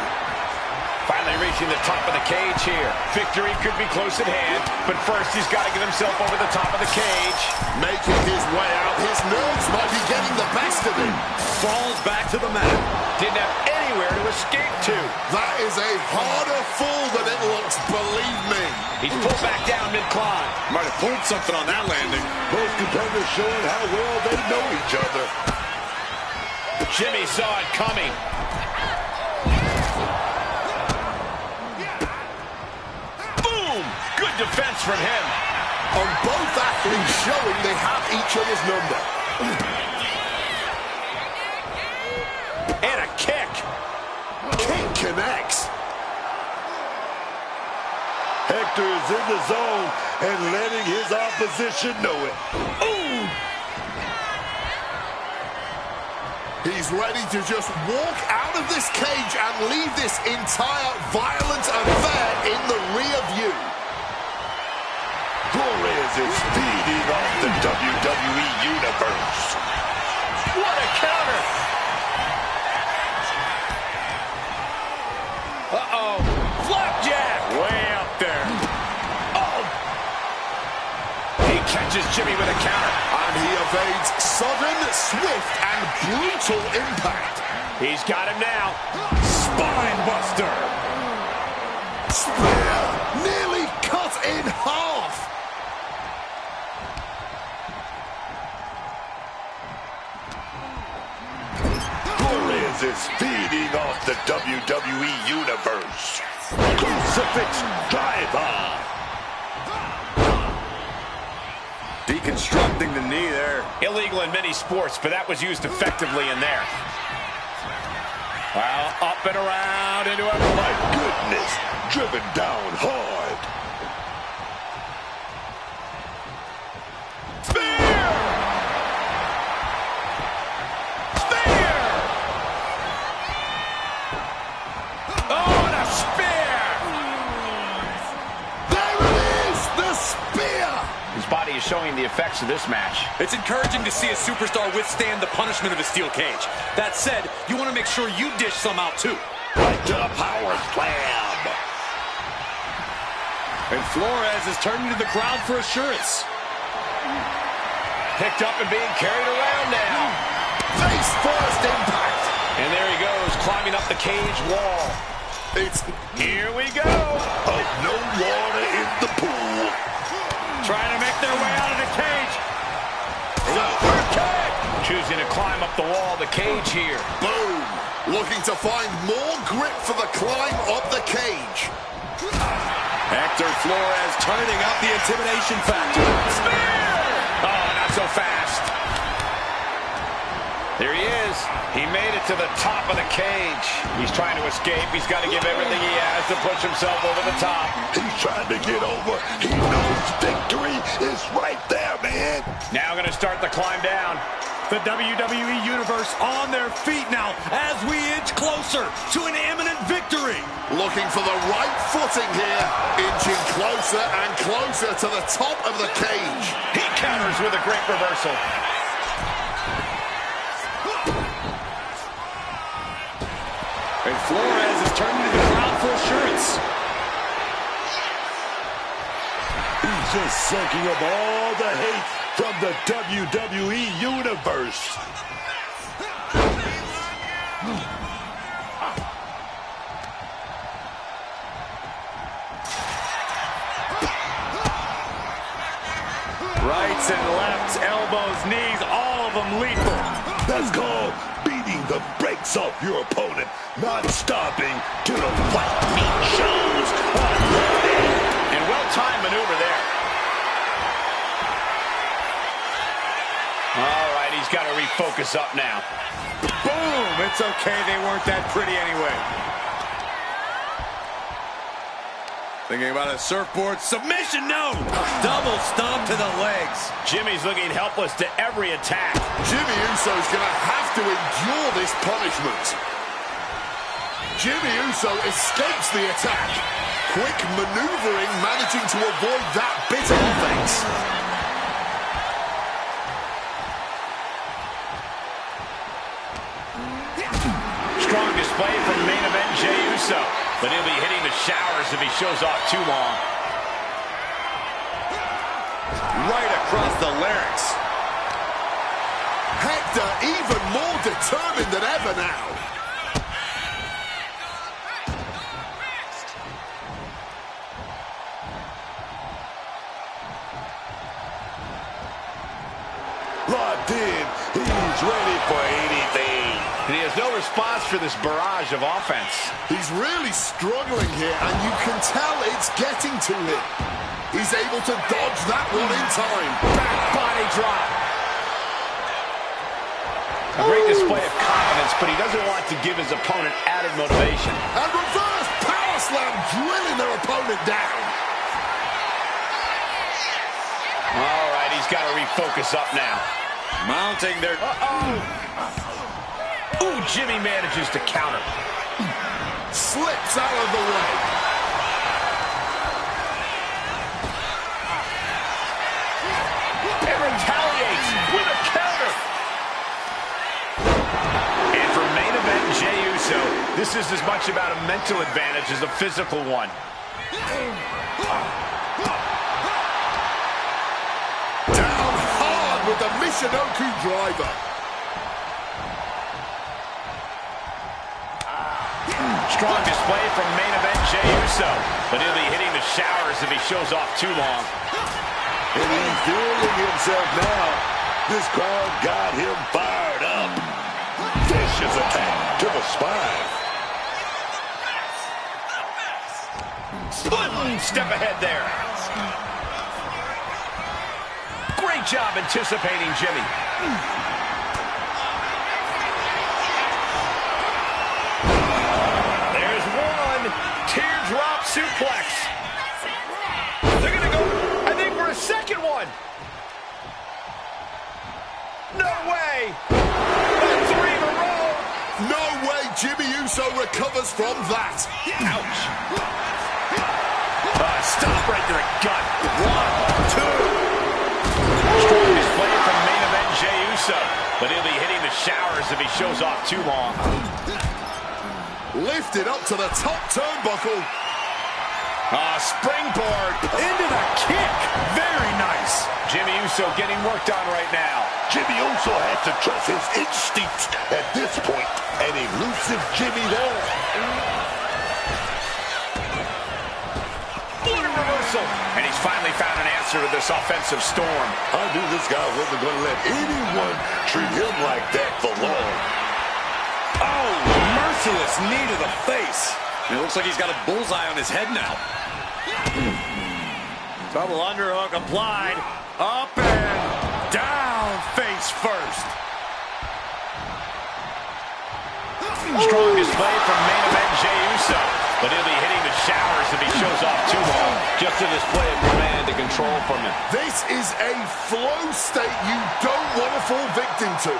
A: Finally reaching the top of the cage here. Victory could be close at hand, but first he's got to get himself over the top of the cage.
D: Making his way out, his nerves might be getting the best of him.
B: Falls back to the mat.
A: Didn't have anywhere to escape to.
D: That is a harder fall than it looks, believe me.
A: He's pulled back down mid-climb.
B: Might have pulled something on that landing.
C: Both competitors showing how well they know each other.
A: Jimmy saw it coming. Boom! Good defense from him.
D: And both athletes showing they have each other's number.
A: And a kick.
D: Kick connects.
C: Hector is in the zone and letting his opposition know it.
D: Ooh! He's ready to just walk out of this cage and leave this entire violent affair in the rear view.
C: Flores is feeding off the WWE Universe.
A: What a counter! Uh-oh. Flapjack! Way up there. Oh. He catches Jimmy with a counter.
D: And he evades sudden, swift, and brutal impact.
A: He's got him now. Spine buster.
D: Spear nearly cut in half.
C: Flores is feeding off the WWE Universe. Crucifix driver.
A: Deconstructing the knee there. Illegal in many sports, but that was used effectively in there. Well, up and around into a...
C: My goodness, driven down hard.
A: Spear! Spear! Oh, and a spear!
D: There it is, the spear!
A: His body is showing the effects of this match.
B: It's encouraging to see a superstar withstand the punishment of a steel cage. That said, you want to make sure you dish some out too.
C: Right to the power slam.
B: And Flores is turning to the crowd for assurance.
A: Picked up and being carried around now.
D: Face first impact.
A: And there he goes, climbing up the cage wall. Here we go.
C: Oh, no water in the pool.
A: Trying to make their way out of the cage. Super kick. Choosing to climb up the wall of the cage here.
D: Boom. Looking to find more grip for the climb up the cage.
B: Hector Flores turning up the intimidation factor.
A: Spear! Oh, not so fast. There he is. He made it to the top of the cage. He's trying to escape. He's got to give everything he has to push himself over the top.
C: He's trying to get over. He knows victory is right there, man.
A: Now going to start the climb down.
B: The WWE Universe on their feet now as we inch closer to an imminent victory.
D: Looking for the right footing here. Inching closer and closer to the top of the cage.
A: He counters with a great reversal.
B: And Flores is turning to the crowd for assurance.
C: He's just soaking up all the hate from the WWE Universe.
B: Rights and lefts, elbows, knees, all of them lethal.
C: That's called beating the brakes off your opponent, not stopping till the white meat shows.
A: And well-timed maneuver there. All right, he's got to refocus up now.
B: Boom! It's okay, they weren't that pretty anyway. Thinking about a surfboard submission, no! Double stomp to the legs.
A: Jimmy's looking helpless to every attack.
D: Jimmy Uso's going to have to endure this punishment. Jimmy Uso escapes the attack. Quick maneuvering, managing to avoid that bit of offense.
A: Strong display from main event Jey Uso, but he'll be hitting the showers if he shows off too long.
B: Right across the larynx.
D: Hector even more determined than ever now.
C: Locked in, he's ready for anything.
A: response for this barrage of offense.
D: He's really struggling here, and you can tell it's getting to him. He's able to dodge that one in time.
A: Back body drop. A great display of confidence, but he doesn't want to give his opponent added motivation.
D: And reverse power slam, drilling their opponent down.
A: All right, he's got to refocus up now.
B: Mounting their...
A: Ooh, Jimmy manages to counter.
D: Slips out of the way.
A: And retaliates with a counter. And for main event Jey Uso, this is as much about a mental advantage as a physical one.
D: Down hard with the Michinoku driver.
A: Strong display from main event Jey Uso, but he'll be hitting the showers if he shows off too long.
C: And he's feeling himself now. This crowd got him fired up. Vicious attack to the spine.
A: Step ahead there. Great job anticipating Jimmy. There's one. Teardrop suplex. They're going to go, I think, for a second one. No way. And 3 in a row.
D: No way Jimmy Uso recovers from that.
A: Ouch. Stop right to the gut. 1, 2. Strong display from main event Jey Uso, but he'll be hitting the showers if he shows off too long.
D: Lifted up to the top turnbuckle.
A: Springboard into the kick. Very nice. Jimmy Uso getting worked on right now.
C: Jimmy Uso has to trust his instincts at this point. An elusive Jimmy there.
A: What a reversal. And he's finally found an answer to this offensive storm.
C: I knew this guy wasn't going to let anyone treat him like that for long.
B: Oh, merciless knee to the face. It looks like he's got a bullseye on his head now. Double underhook applied. Up and down, face first.
A: Strong display from main event Jey Uso, but he'll be hitting the showers if he shows off too long. Just a display of command and control from him.
D: This is a flow state you don't want to fall victim to.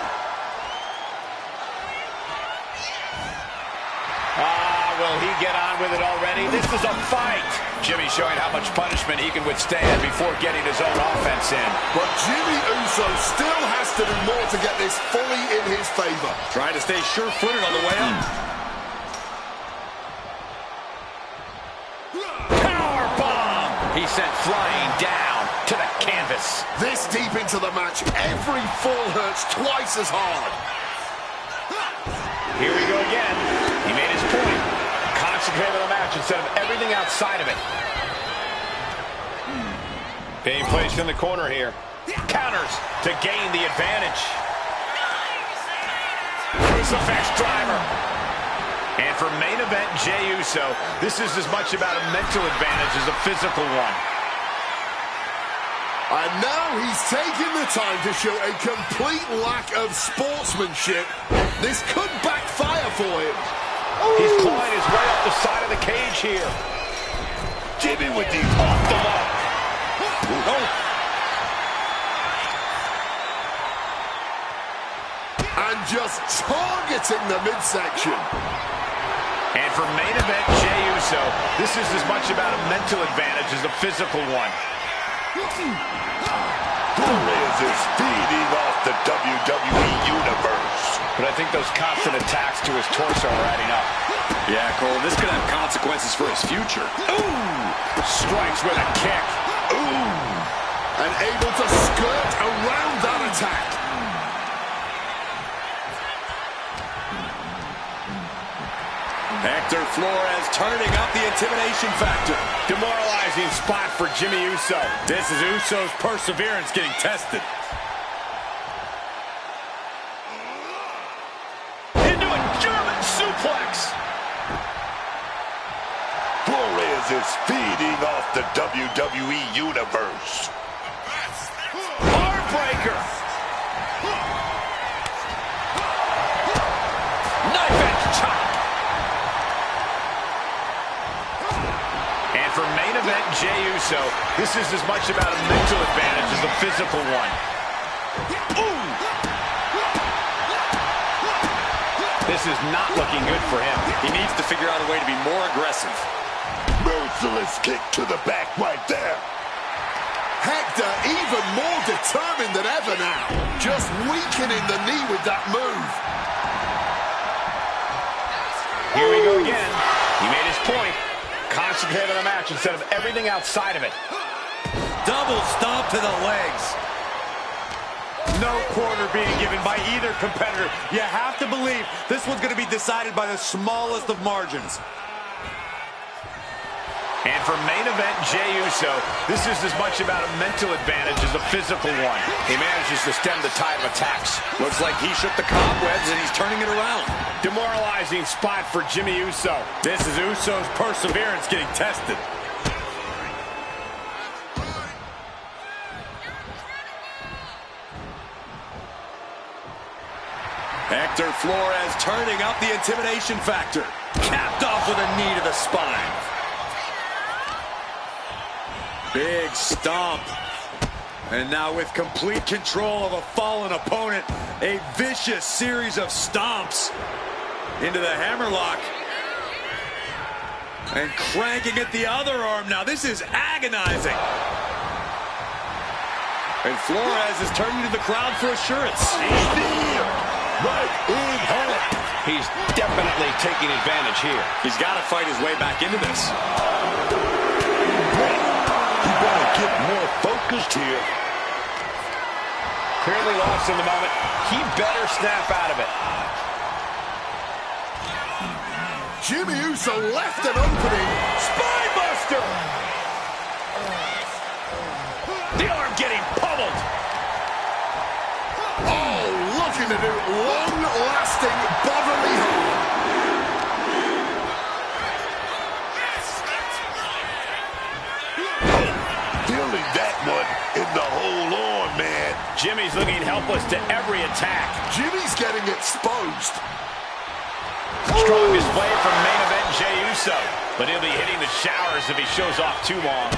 A: Will he get on with it already? This is a fight. Jimmy showing how much punishment he can withstand before getting his own offense in.
D: But Jimmy Uso still has to do more to get this fully in his favor.
B: Trying to stay sure-footed on the way up.
A: Powerbomb! He sent flying down to the canvas.
D: This deep into the match, every fall hurts twice as hard.
A: Here we go again. He made his point. Concentrate on the match instead of everything outside of it. Being placed in the corner here. Counters to gain the advantage. Crucifix driver. And for main event Jey Uso, this is as much about a mental advantage as a physical one.
D: And now he's taking the time to show a complete lack of sportsmanship. This could backfire for him.
A: He's clawing his way up the side of the cage here.
C: Jimmy with the
A: off the mark.
D: And just targeting the midsection.
A: And for main event Jey Uso, this is as much about a mental advantage as a physical one.
C: Flores is feeding off the WWE Universe.
A: But I think those constant attacks to his torso are adding up.
B: Yeah, Cole, this could have consequences for his future.
A: Ooh! Strikes with a kick.
D: Ooh! And able to skirt around that attack.
B: Hector Flores turning up the intimidation factor.
A: Demoralizing spot for Jimmy Uso.
B: This is Uso's perseverance getting tested.
A: Into a German
C: is feeding off the WWE Universe.
A: Heartbreaker. Knife edge chop. And for main event Jey Uso, this is as much about a mental advantage as a physical one. Ooh. This is not looking good for him.
B: He needs to figure out a way to be more aggressive.
C: Merciless kick to the back right there.
D: Hector even more determined than ever now. Just weakening the knee with that move.
A: Here we go again. He made his point. Concentrate on the match instead of everything outside of it.
B: Double stomp to the legs. No quarter being given by either competitor. You have to believe this one's going to be decided by the smallest of margins.
A: And for main event Jey Uso, this is as much about a mental advantage as a physical one. He manages to stem the tide of attacks.
B: Looks like he shook the cobwebs and he's turning it around.
A: Demoralizing spot for Jimmy Uso.
B: This is Uso's perseverance getting tested. Hector Flores turning up the intimidation factor. Capped off with a knee to the spine. Big stomp. And now with complete control of a fallen opponent, a vicious series of stomps into the hammerlock. And cranking at the other arm now. This is agonizing. And Flores is turning to the crowd for assurance.
C: Right in hand.
A: He's definitely taking advantage here.
B: He's got to fight his way back into this.
C: You gotta get more focused here.
A: Clearly lost in the moment. He better snap out of it.
D: Jimmy Uso left an opening.
A: Spinebuster! The arm getting pummeled.
D: Oh, looking to do long-lasting bodily harm.
C: Feeling that one in the whole arm, man.
A: Jimmy's looking helpless to every attack.
D: Jimmy's getting exposed.
A: Strong display from main event Jey Uso, but he'll be hitting the showers if he shows off too long.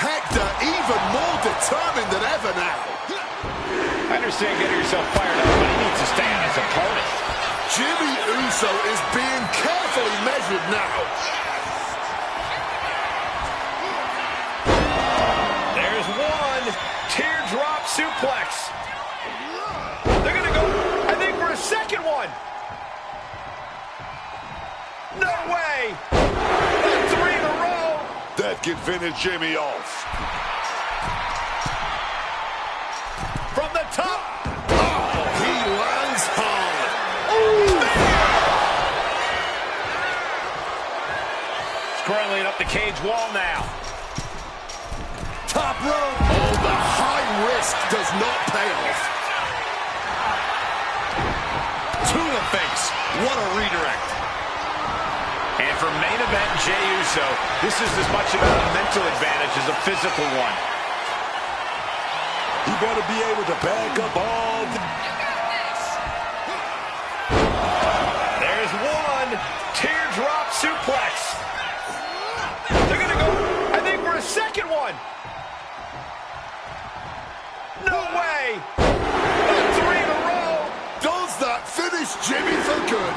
D: Hector even more determined than ever now.
A: I understand getting yourself fired up, but he needs to stay on his opponent.
D: Jimmy Uso is being carefully measured now.
A: There's one. Teardrop suplex. They're going to go, I think, for a second one. No way. 3 in a row.
C: That can finish Jimmy off.
A: From the top.
D: Oh, he lands hard.
A: Scrambling up the cage wall now.
B: Top rope.
D: Oh, the high risk does not pay off.
B: To the face. What a redirect.
A: And for main event Jey Uso, this is as much about a mental advantage as a physical one.
C: You better be able to back up all the...
A: There's one. Teardrop suplex. They're going to go, I think, for a second one. No way. 3 in a row.
D: Does that finish Jimmy for good?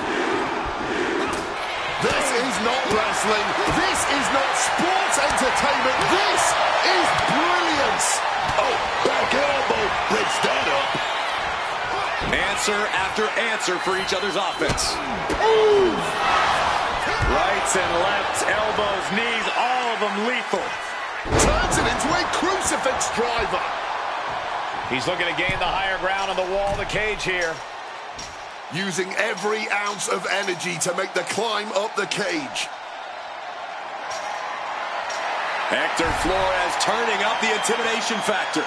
D: This is not wrestling. This is not sports entertainment. This is brilliance.
C: Oh, back elbow breaks that up.
B: Answer after answer for each other's offense.
D: Ooh.
B: Rights and lefts, elbows, knees, all of them lethal.
D: Turns it into a crucifix driver.
A: He's looking to gain the higher ground on the wall of the cage here.
D: Using every ounce of energy to make the climb up the cage.
B: Hector Flores turning up the intimidation factor.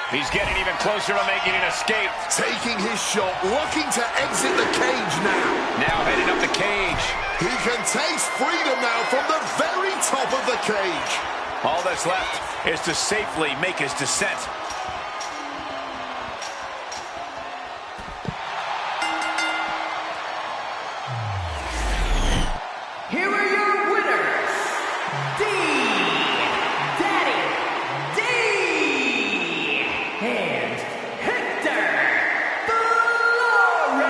A: He's getting even closer to making an escape.
D: Taking his shot, looking to exit the cage now.
A: Now heading up the cage.
D: He can taste freedom now from the very top of the cage.
A: All that's left is to safely make his descent.
I: Here are your winners, Daddy D and Hector Flores.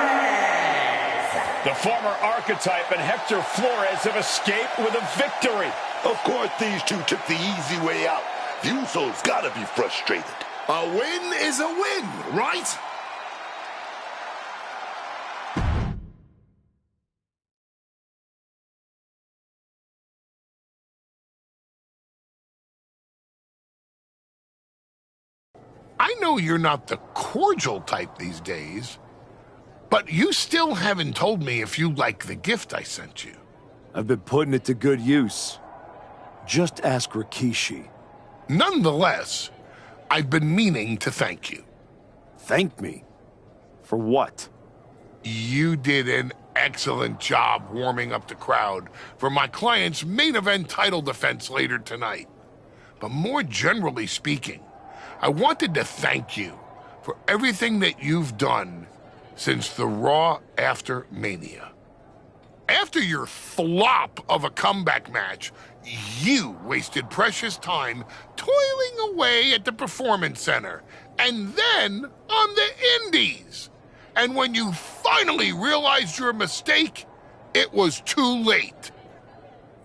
A: The former archetype and Hector Flores have escaped with a victory.
C: Of course, these two took the easy way out. The Usos gotta be frustrated.
D: A win is a win, right?
S: I know you're not the cordial type these days, but you still haven't told me if you like the gift I sent you.
K: I've been putting it to good use. Just ask Rikishi.
S: Nonetheless, I've been meaning to thank you.
K: Thank me? For what?
S: You did an excellent job warming up the crowd for my client's main event title defense later tonight. But more generally speaking, I wanted to thank you for everything that you've done since the Raw after Mania. After your flop of a comeback match, you wasted precious time toiling away at the Performance Center and then on the Indies. And when you finally realized your mistake, it was too late.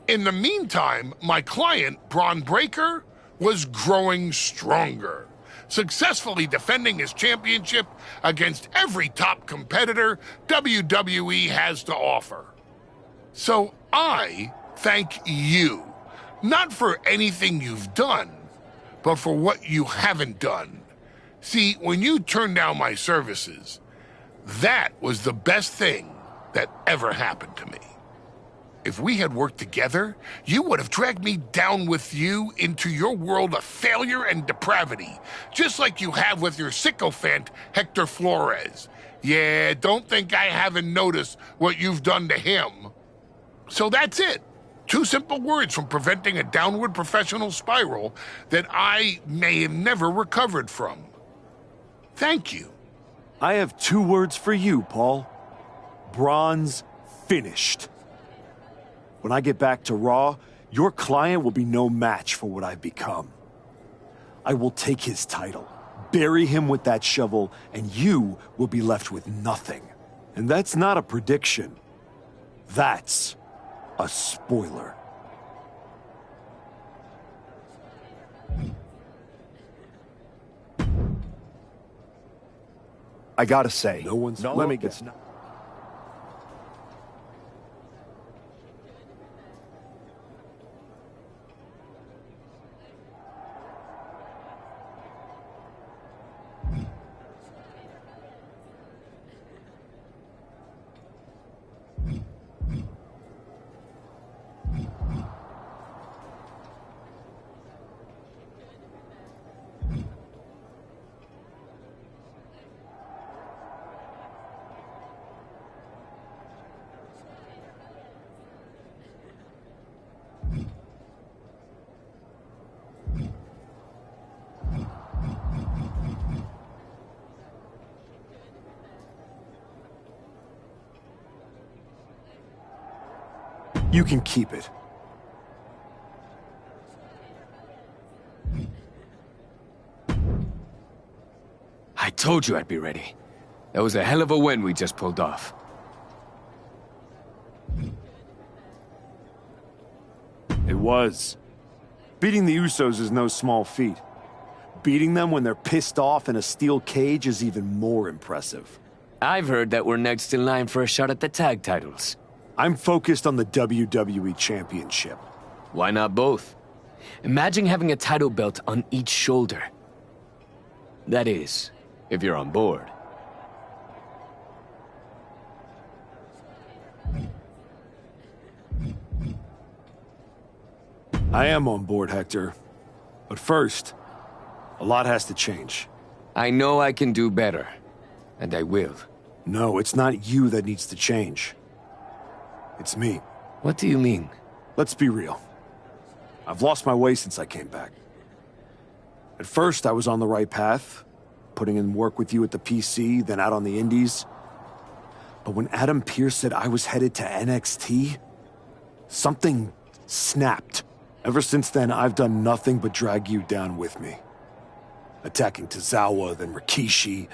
S: In the meantime, my client, Braun Breaker, was growing stronger, successfully defending his championship against every top competitor WWE has to offer. So I thank you, not for anything you've done, but for what you haven't done. See, when you turned down my services, that was the best thing that ever happened to me. If we had worked together, you would have dragged me down with you into your world of failure and depravity, just like you have with your sycophant, Hector Flores. Yeah, don't think I haven't noticed what you've done to him. So that's it. 2 simple words from preventing a downward professional spiral that I may have never recovered from. Thank you.
K: I have 2 words for you, Paul. Braun's finished. When I get back to Raw, your client will be no match for what I've become. I will take his title, bury him with that shovel, and you will be left with nothing. And that's not a prediction. That's a spoiler. I gotta say, let me guess. You can keep it.
G: I told you I'd be ready. That was a hell of a win we just pulled off.
K: It was. Beating the Usos is no small feat. Beating them when they're pissed off in a steel cage is even more impressive.
G: I've heard that we're next in line for a shot at the tag titles.
K: I'm focused on the WWE Championship.
G: Why not both? Imagine having a title belt on each shoulder. That is, if you're on board.
T: I am on board, Hector. But first, a lot has to change.
G: I know I can do better, and I will.
T: No, it's not you that needs to change. It's me.
G: What do you mean?
T: Let's be real. I've lost my way since I came back. At first, I was on the right path, putting in work with you at the PC, then out on the indies. But when Adam Pearce said I was headed to NXT, something snapped. Ever since then, I've done nothing but drag you down with me. Attacking Tozawa, then Rikishi.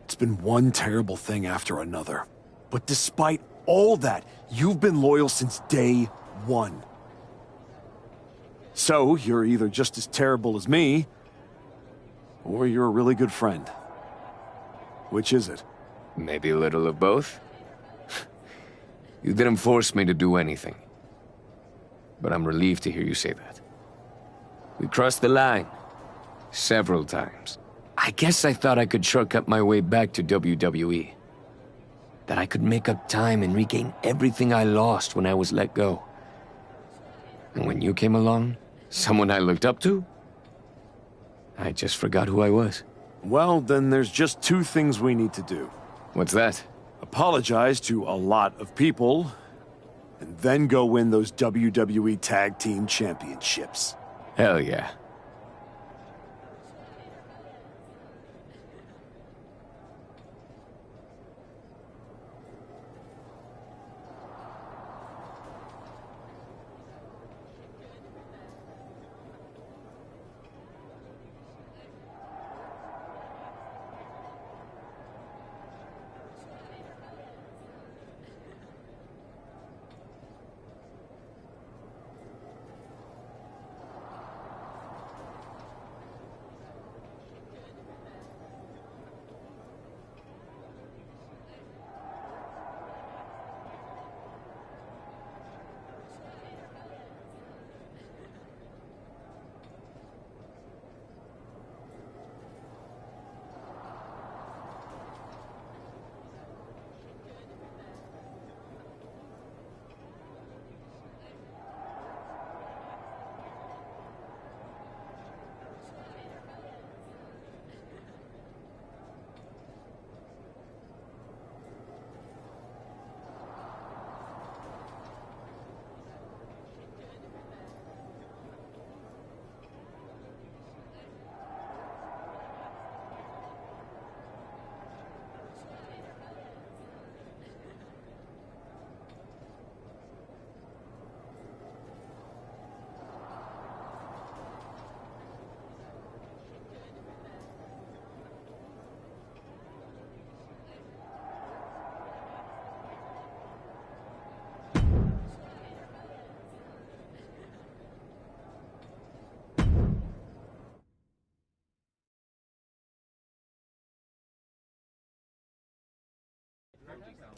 T: It's been one terrible thing after another. But despite all that, you've been loyal since day one. So, you're either just as terrible as me, or you're a really good friend. Which is it?
G: Maybe a little of both. You didn't force me to do anything. But I'm relieved to hear you say that. We crossed the line. Several times. I guess I thought I could shortcut my way back to WWE. That I could make up time and regain everything I lost when I was let go. And when you came along, someone I looked up to, I just forgot who I was.
T: Well, then there's just two things we need to do.
G: What's that?
T: Apologize to a lot of people, and then go win those WWE Tag Team Championships.
G: Hell yeah.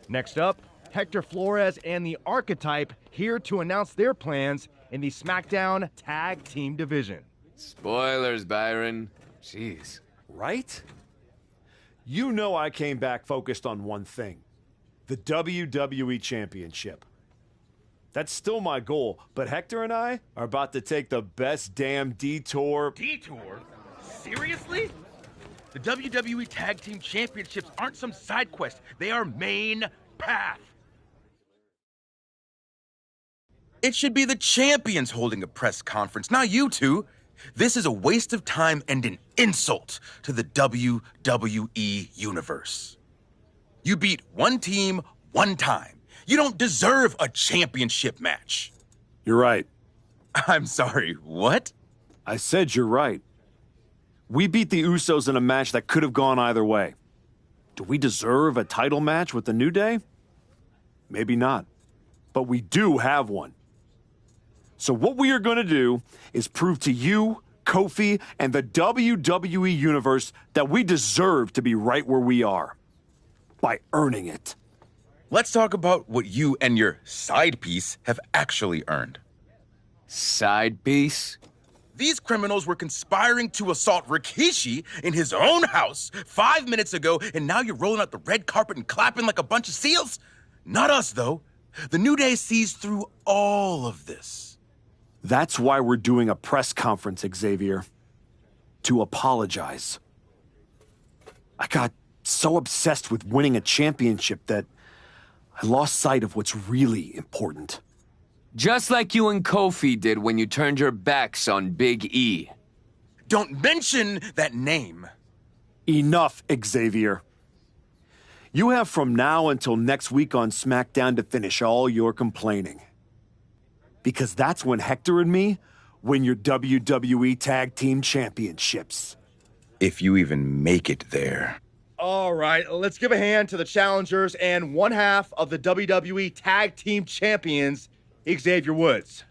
M: Next up, Hector Flores and the Archetype here to announce their plans in the SmackDown Tag Team Division.
G: Spoilers, Byron. Jeez.
T: Right? You know I came back focused on one thing. The WWE Championship. That's still my goal, but Hector and I are about to take the best damn detour.
U: Detour? Seriously? The WWE Tag Team Championships aren't some side quest. They are main path. It should be the champions holding a press conference, not you two. This is a waste of time and an insult to the WWE Universe. You beat one team one time. You don't deserve a championship match.
T: You're right.
U: I'm sorry, what?
T: I said you're right. We beat the Usos in a match that could have gone either way. Do we deserve a title match with the New Day? Maybe not. But we do have one. So what we are going to do is prove to you, Kofi, and the WWE Universe that we deserve to be right where we are. By earning it.
U: Let's talk about what you and your side piece have actually earned.
G: Side piece?
U: These criminals were conspiring to assault Rikishi in his own house 5 minutes ago, and now you're rolling out the red carpet and clapping like a bunch of seals? Not us, though. The New Day sees through all of this.
T: That's why we're doing a press conference, Xavier. To apologize. I got so obsessed with winning a championship that I lost sight of what's really important.
G: Just like you and Kofi did when you turned your backs on Big E.
U: Don't mention that name.
T: Enough, Xavier. You have from now until next week on SmackDown to finish all your complaining. Because that's when Hector and me win your WWE Tag Team Championships.
U: If you even make it there.
N: All right, let's give a hand to the challengers and one half of the WWE Tag Team Champions, Xavier Woods.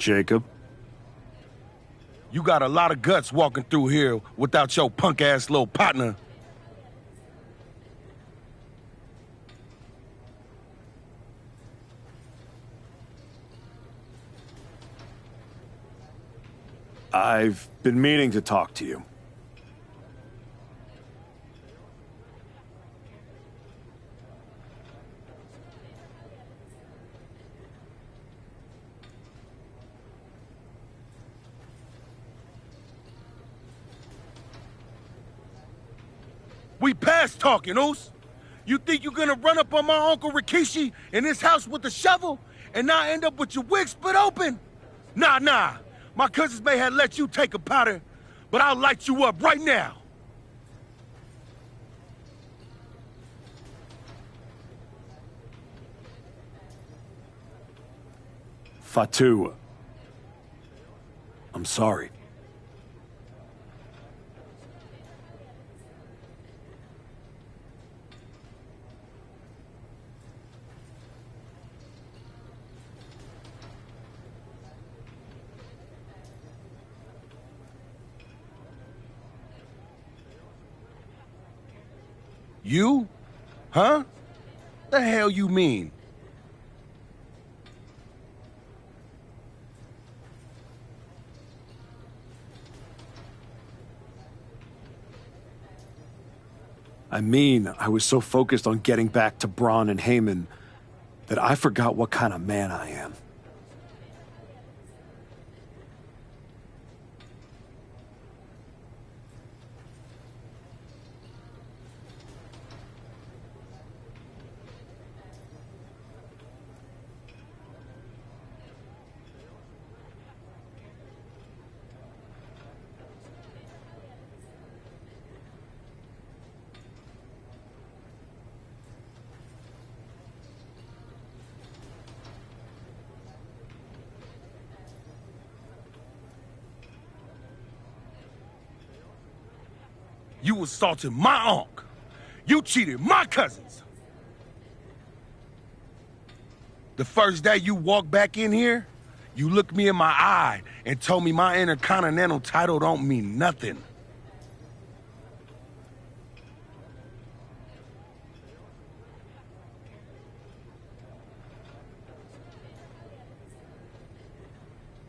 T: Jacob?
S: You got a lot of guts walking through here without your punk-ass little partner.
T: I've been meaning to talk to you.
S: We past talking, Oos. You think you're gonna run up on my Uncle Rikishi in his house with a shovel and not end up with your wig split open? Nah. My cousins may have let you take a powder, but I'll light you up right now.
T: Fatu. I'm sorry.
S: You? Huh? The hell you mean?
T: I mean, I was so focused on getting back to Braun and Heyman that I forgot what kind of man I am.
S: You assaulted my uncle. You cheated my cousins. The first day you walked back in here, you looked me in my eye and told me my Intercontinental title don't mean nothing.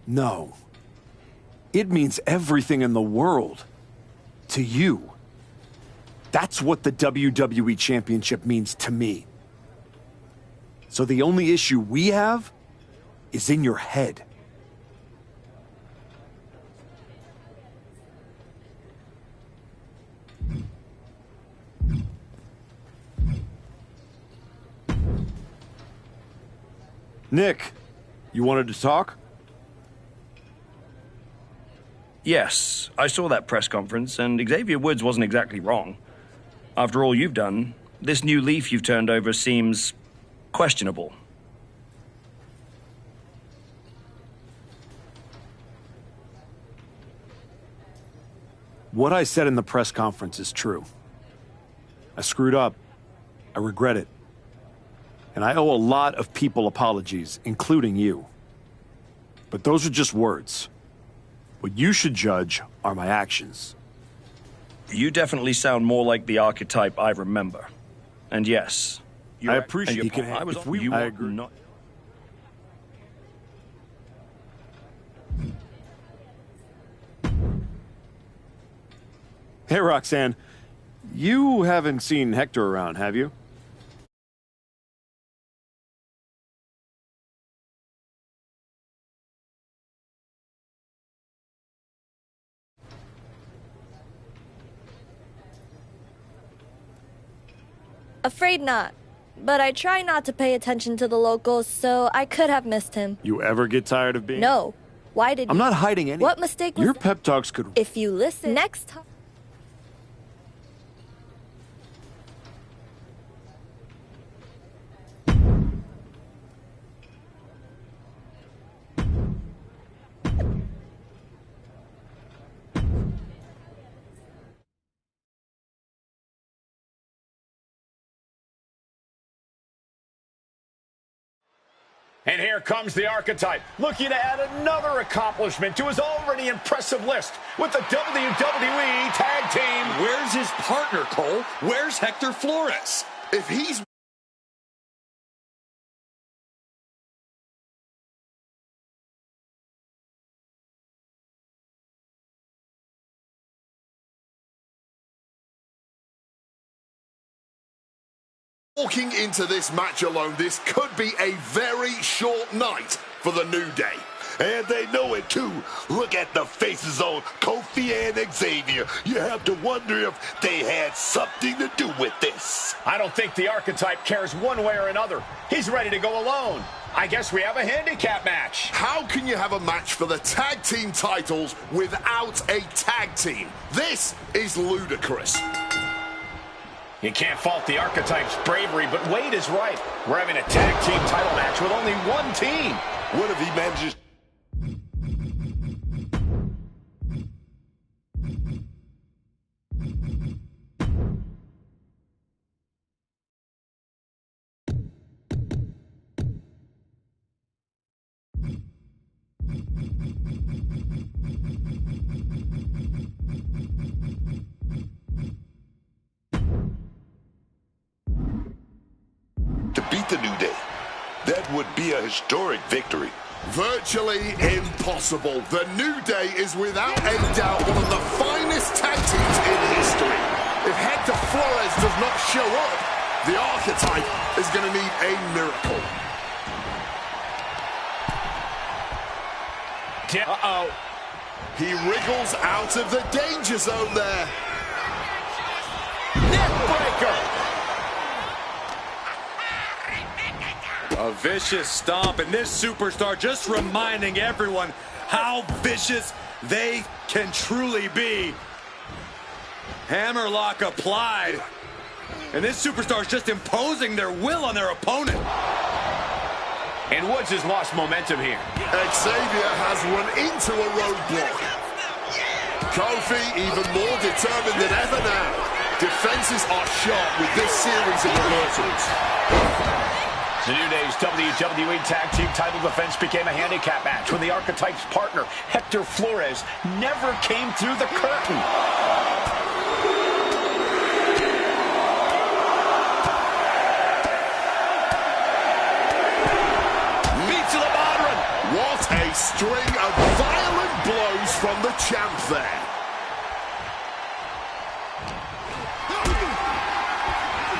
T: No. It means everything in the world. To you. That's what the WWE Championship means to me. So the only issue we have is in your head. Nick, you wanted to talk?
J: Yes, I saw that press conference, and Xavier Woods wasn't exactly wrong. After all you've done, this new leaf you've turned over seems questionable.
T: What I said in the press conference is true. I screwed up. I regret it. And I owe a lot of people apologies, including you. But those are just words. What you should judge are my actions.
J: You definitely sound more like the archetype I remember. And yes,
T: I appreciate
J: it. I was you
T: I
J: are
T: agree.
J: not.
T: Hey, Roxanne. You haven't seen Hector around, have you?
F: Afraid not. But I try not to pay attention to the locals, so I could have missed him.
T: You ever get tired of being...
F: No. Why did
T: I'm
F: you...
T: not hiding any...
F: What mistake was
T: Your
F: that?
T: pep talks could...
F: If you listen next time...
A: And here comes the archetype, looking to add another accomplishment to his already impressive list with the WWE Tag Team.
B: Where's his partner, Cole? Where's Hector Flores?
D: If he's walking into this match alone, this could be a very short night for the New Day.
C: And they know it too. Look at the faces on Kofi and Xavier. You have to wonder if they had something to do with this.
A: I don't think the archetype cares one way or another. He's ready to go alone. I guess we have a handicap match.
D: How can you have a match for the tag team titles without a tag team? This is ludicrous.
A: You can't fault the archetype's bravery, but Wade is right. We're having a tag team title match with only one team.
C: What if he manages... to beat the New Day? That would be a historic victory.
D: Virtually impossible. The New Day is without a doubt one of the finest tag teams in history. If Hector Flores does not show up, the archetype is going to need a miracle. Uh-oh. He wriggles out of the danger zone there.
A: Neckbreaker.
B: A vicious stomp, and this superstar just reminding everyone how vicious they can truly be. Hammerlock applied, and this superstar is just imposing their will on their opponent.
A: And Woods has lost momentum here.
D: Xavier has run into a roadblock. Kofi even more determined than ever now. Defenses are sharp with this series of reversals.
A: The New Day's WWE Tag Team title defense became a handicap match when the Archetype's partner, Hector Flores, never came through the curtain.
D: Knee to the Madron. What a string of violent blows from the champ there.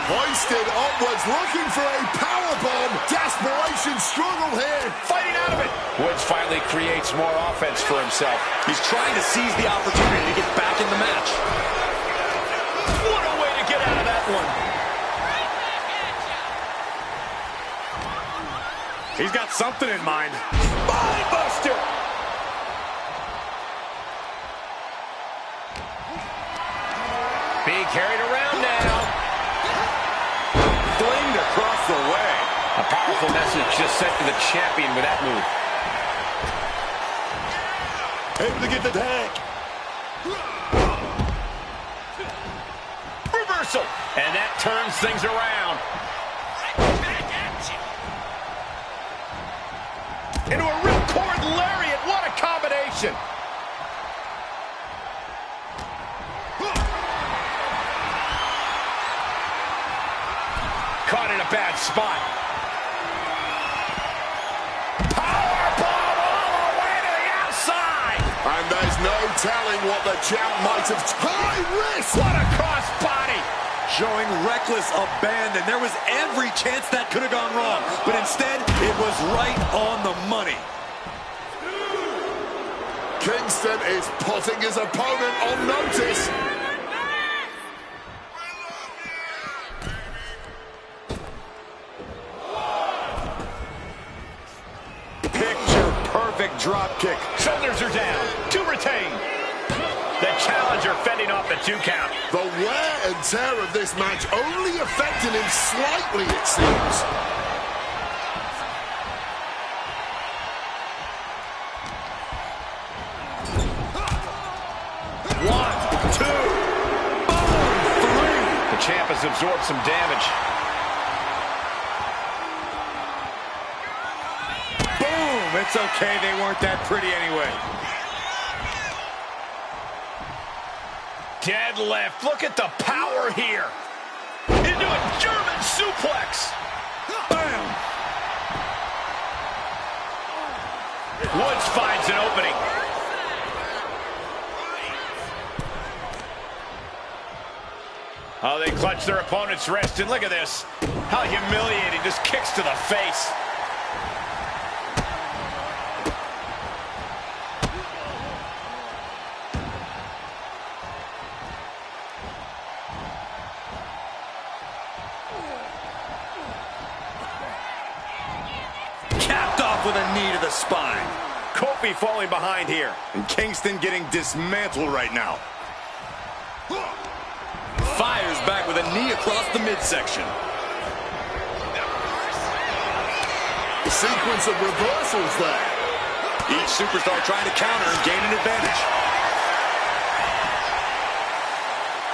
D: Hoisted upwards, looking for a powerbomb. Desperation struggle here.
A: Fighting out of it. Woods finally creates more offense for himself.
B: He's trying to seize the opportunity to get back in the match.
A: What a way to get out of that one.
B: He's got something in mind.
A: Mindbuster. Being carried around now.
B: Flinged across the way.
A: A powerful message just sent to the champion with that move.
C: Able to get the tag.
A: Reversal. And that turns things around. Into a ripcord lariat. What a combination. Caught in a bad spot. Powerbomb all the way to the outside.
D: And there's no telling what the champ might have. High risk.
A: What a crossbody.
B: Showing reckless abandon. There was every chance that could have gone wrong. But instead, it was right on the money.
D: Kingston is putting his opponent on notice.
B: Picture-perfect drop kick.
A: Shoulders are down. To retain. The challenger fending off the 2 count.
D: The wear and tear of this match only affecting him slightly, it seems.
A: One, two, boom, three. The champ has absorbed some damage.
B: Boom! It's okay, they weren't that pretty anyway.
A: Deadlift. Look at the power here. Into a German suplex.
B: Bam!
A: Woods finds an opening. Oh, they clutch their opponent's wrist, and look at this. How humiliating. Just kicks to the face.
B: With a knee to the spine.
A: Kofi falling behind here.
B: And Kingston getting dismantled right now. Fires back with a knee across the midsection.
D: The sequence of reversals there.
B: Each superstar trying to counter and gain an advantage.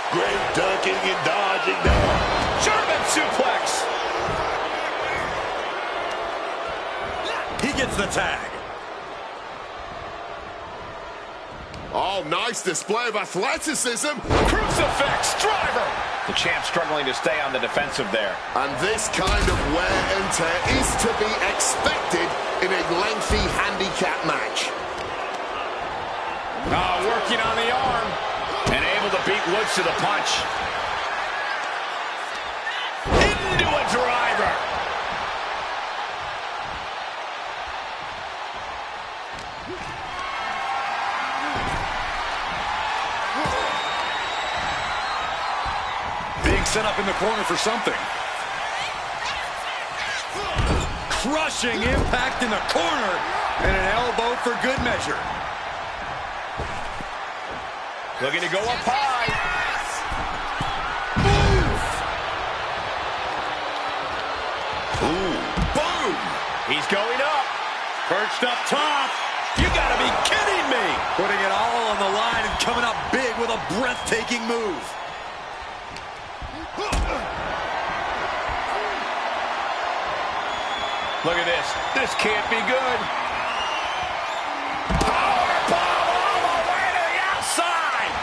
C: Great ducking and dodging now.
A: German suplex.
B: He gets the tag.
D: Oh, nice display of athleticism.
A: Crucifix driver. The champ struggling to stay on the defensive there.
D: And this kind of wear and tear is to be expected in a lengthy handicap match.
A: Oh, working on the arm. And able to beat Woods to the punch. Into a driver.
B: Set up in the corner for something. Crushing impact in the corner and an elbow for good measure.
A: Looking to go up high.
D: Ooh, boom!
A: He's going up.
B: Perched up top.
A: You gotta be kidding me.
B: Putting it all on on the line and coming up big with a breathtaking move.
A: Look at this. This can't be good. Powerbomb all the way to the outside.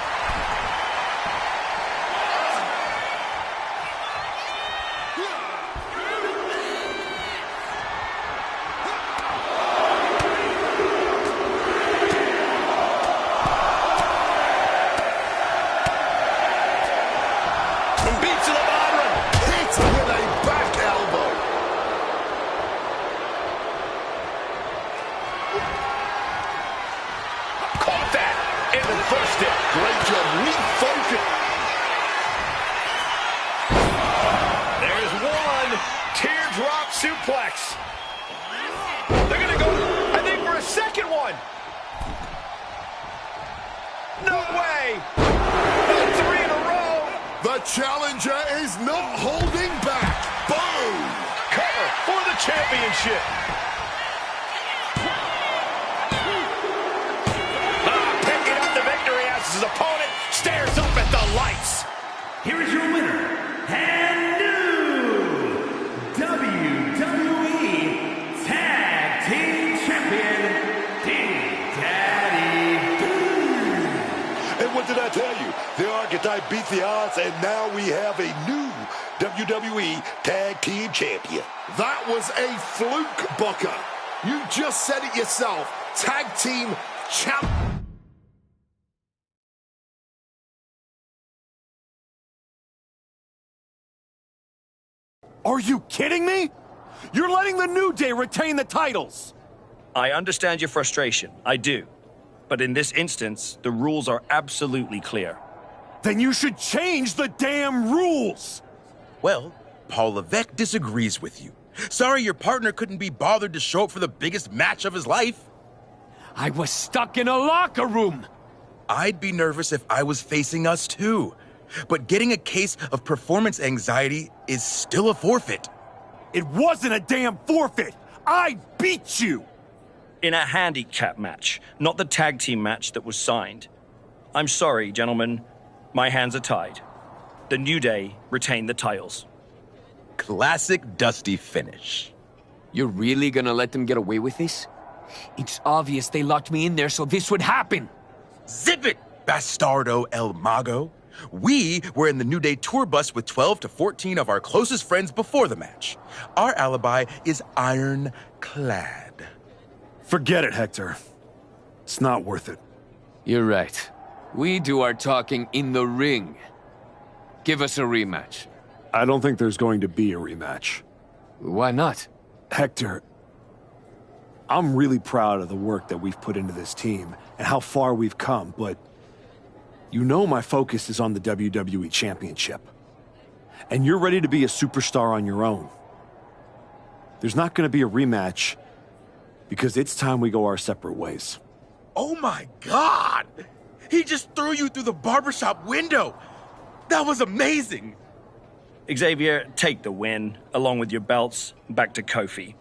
A: Beat to the bottom.
D: Hit with a back elbow.
A: Caught that in the first hit.
D: Great job. Refocus.
A: There's one. Teardrop suplex. They're going to go, I think, for a second one. No way. Not 3 in a row.
D: The challenger is not holding back. Boom.
A: Cover for the championship. Picking up the victory as his opponent stares up at the lights.
I: Here is your winner, and new WWE Tag Team Champion, Big Daddy Doom.
C: And what did I tell you? The Archetype beat the odds, and now we have a new WWE Tag Team Champion.
D: That was a fluke, Booker. You just said it yourself. Tag Team Champ.
T: Are you kidding me? You're letting the New Day retain the titles.
J: I understand your frustration. I do. But in this instance, the rules are absolutely clear.
T: Then you should change the damn rules.
U: Well, Paul Levesque disagrees with you. Sorry your partner couldn't be bothered to show up for the biggest match of his life.
G: I was stuck in a locker room.
U: I'd be nervous if I was facing us too. But getting a case of performance anxiety is still a forfeit.
T: It wasn't a damn forfeit. I beat you.
J: In a handicap match, not the tag team match that was signed. I'm sorry, gentlemen. My hands are tied. The New Day retain the titles.
U: Classic Dusty finish.
G: You're really gonna let them get away with this? It's obvious they locked me in there so this would happen.
U: Zip it, Bastardo El Mago. We were in the New Day tour bus with 12 to 14 of our closest friends before the match. Our alibi is ironclad.
T: Forget it, Hector. It's not worth it.
G: You're right. We do our talking in the ring. Give us a rematch.
T: I don't think there's going to be a rematch.
G: Why not?
T: Hector, I'm really proud of the work that we've put into this team and how far we've come, but you know my focus is on the WWE Championship. And you're ready to be a superstar on your own. There's not going to be a rematch because it's time we go our separate ways.
U: Oh my God! He just threw you through the barbershop window! That was amazing!
J: Xavier, take the win, along with your belts, back to Kofi.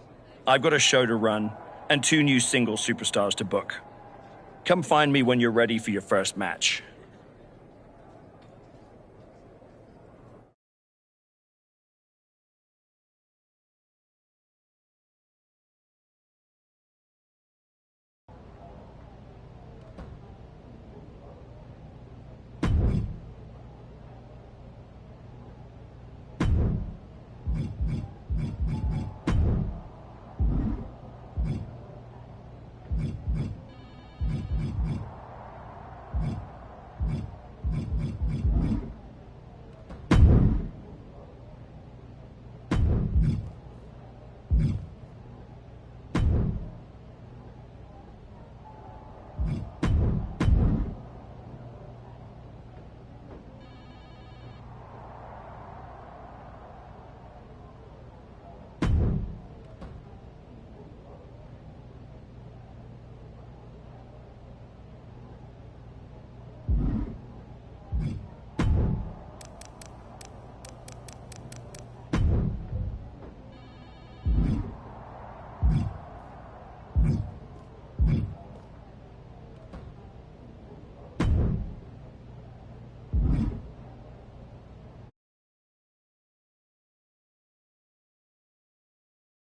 J: I've got a show to run, and 2 new single superstars to book. Come find me when you're ready for your first match.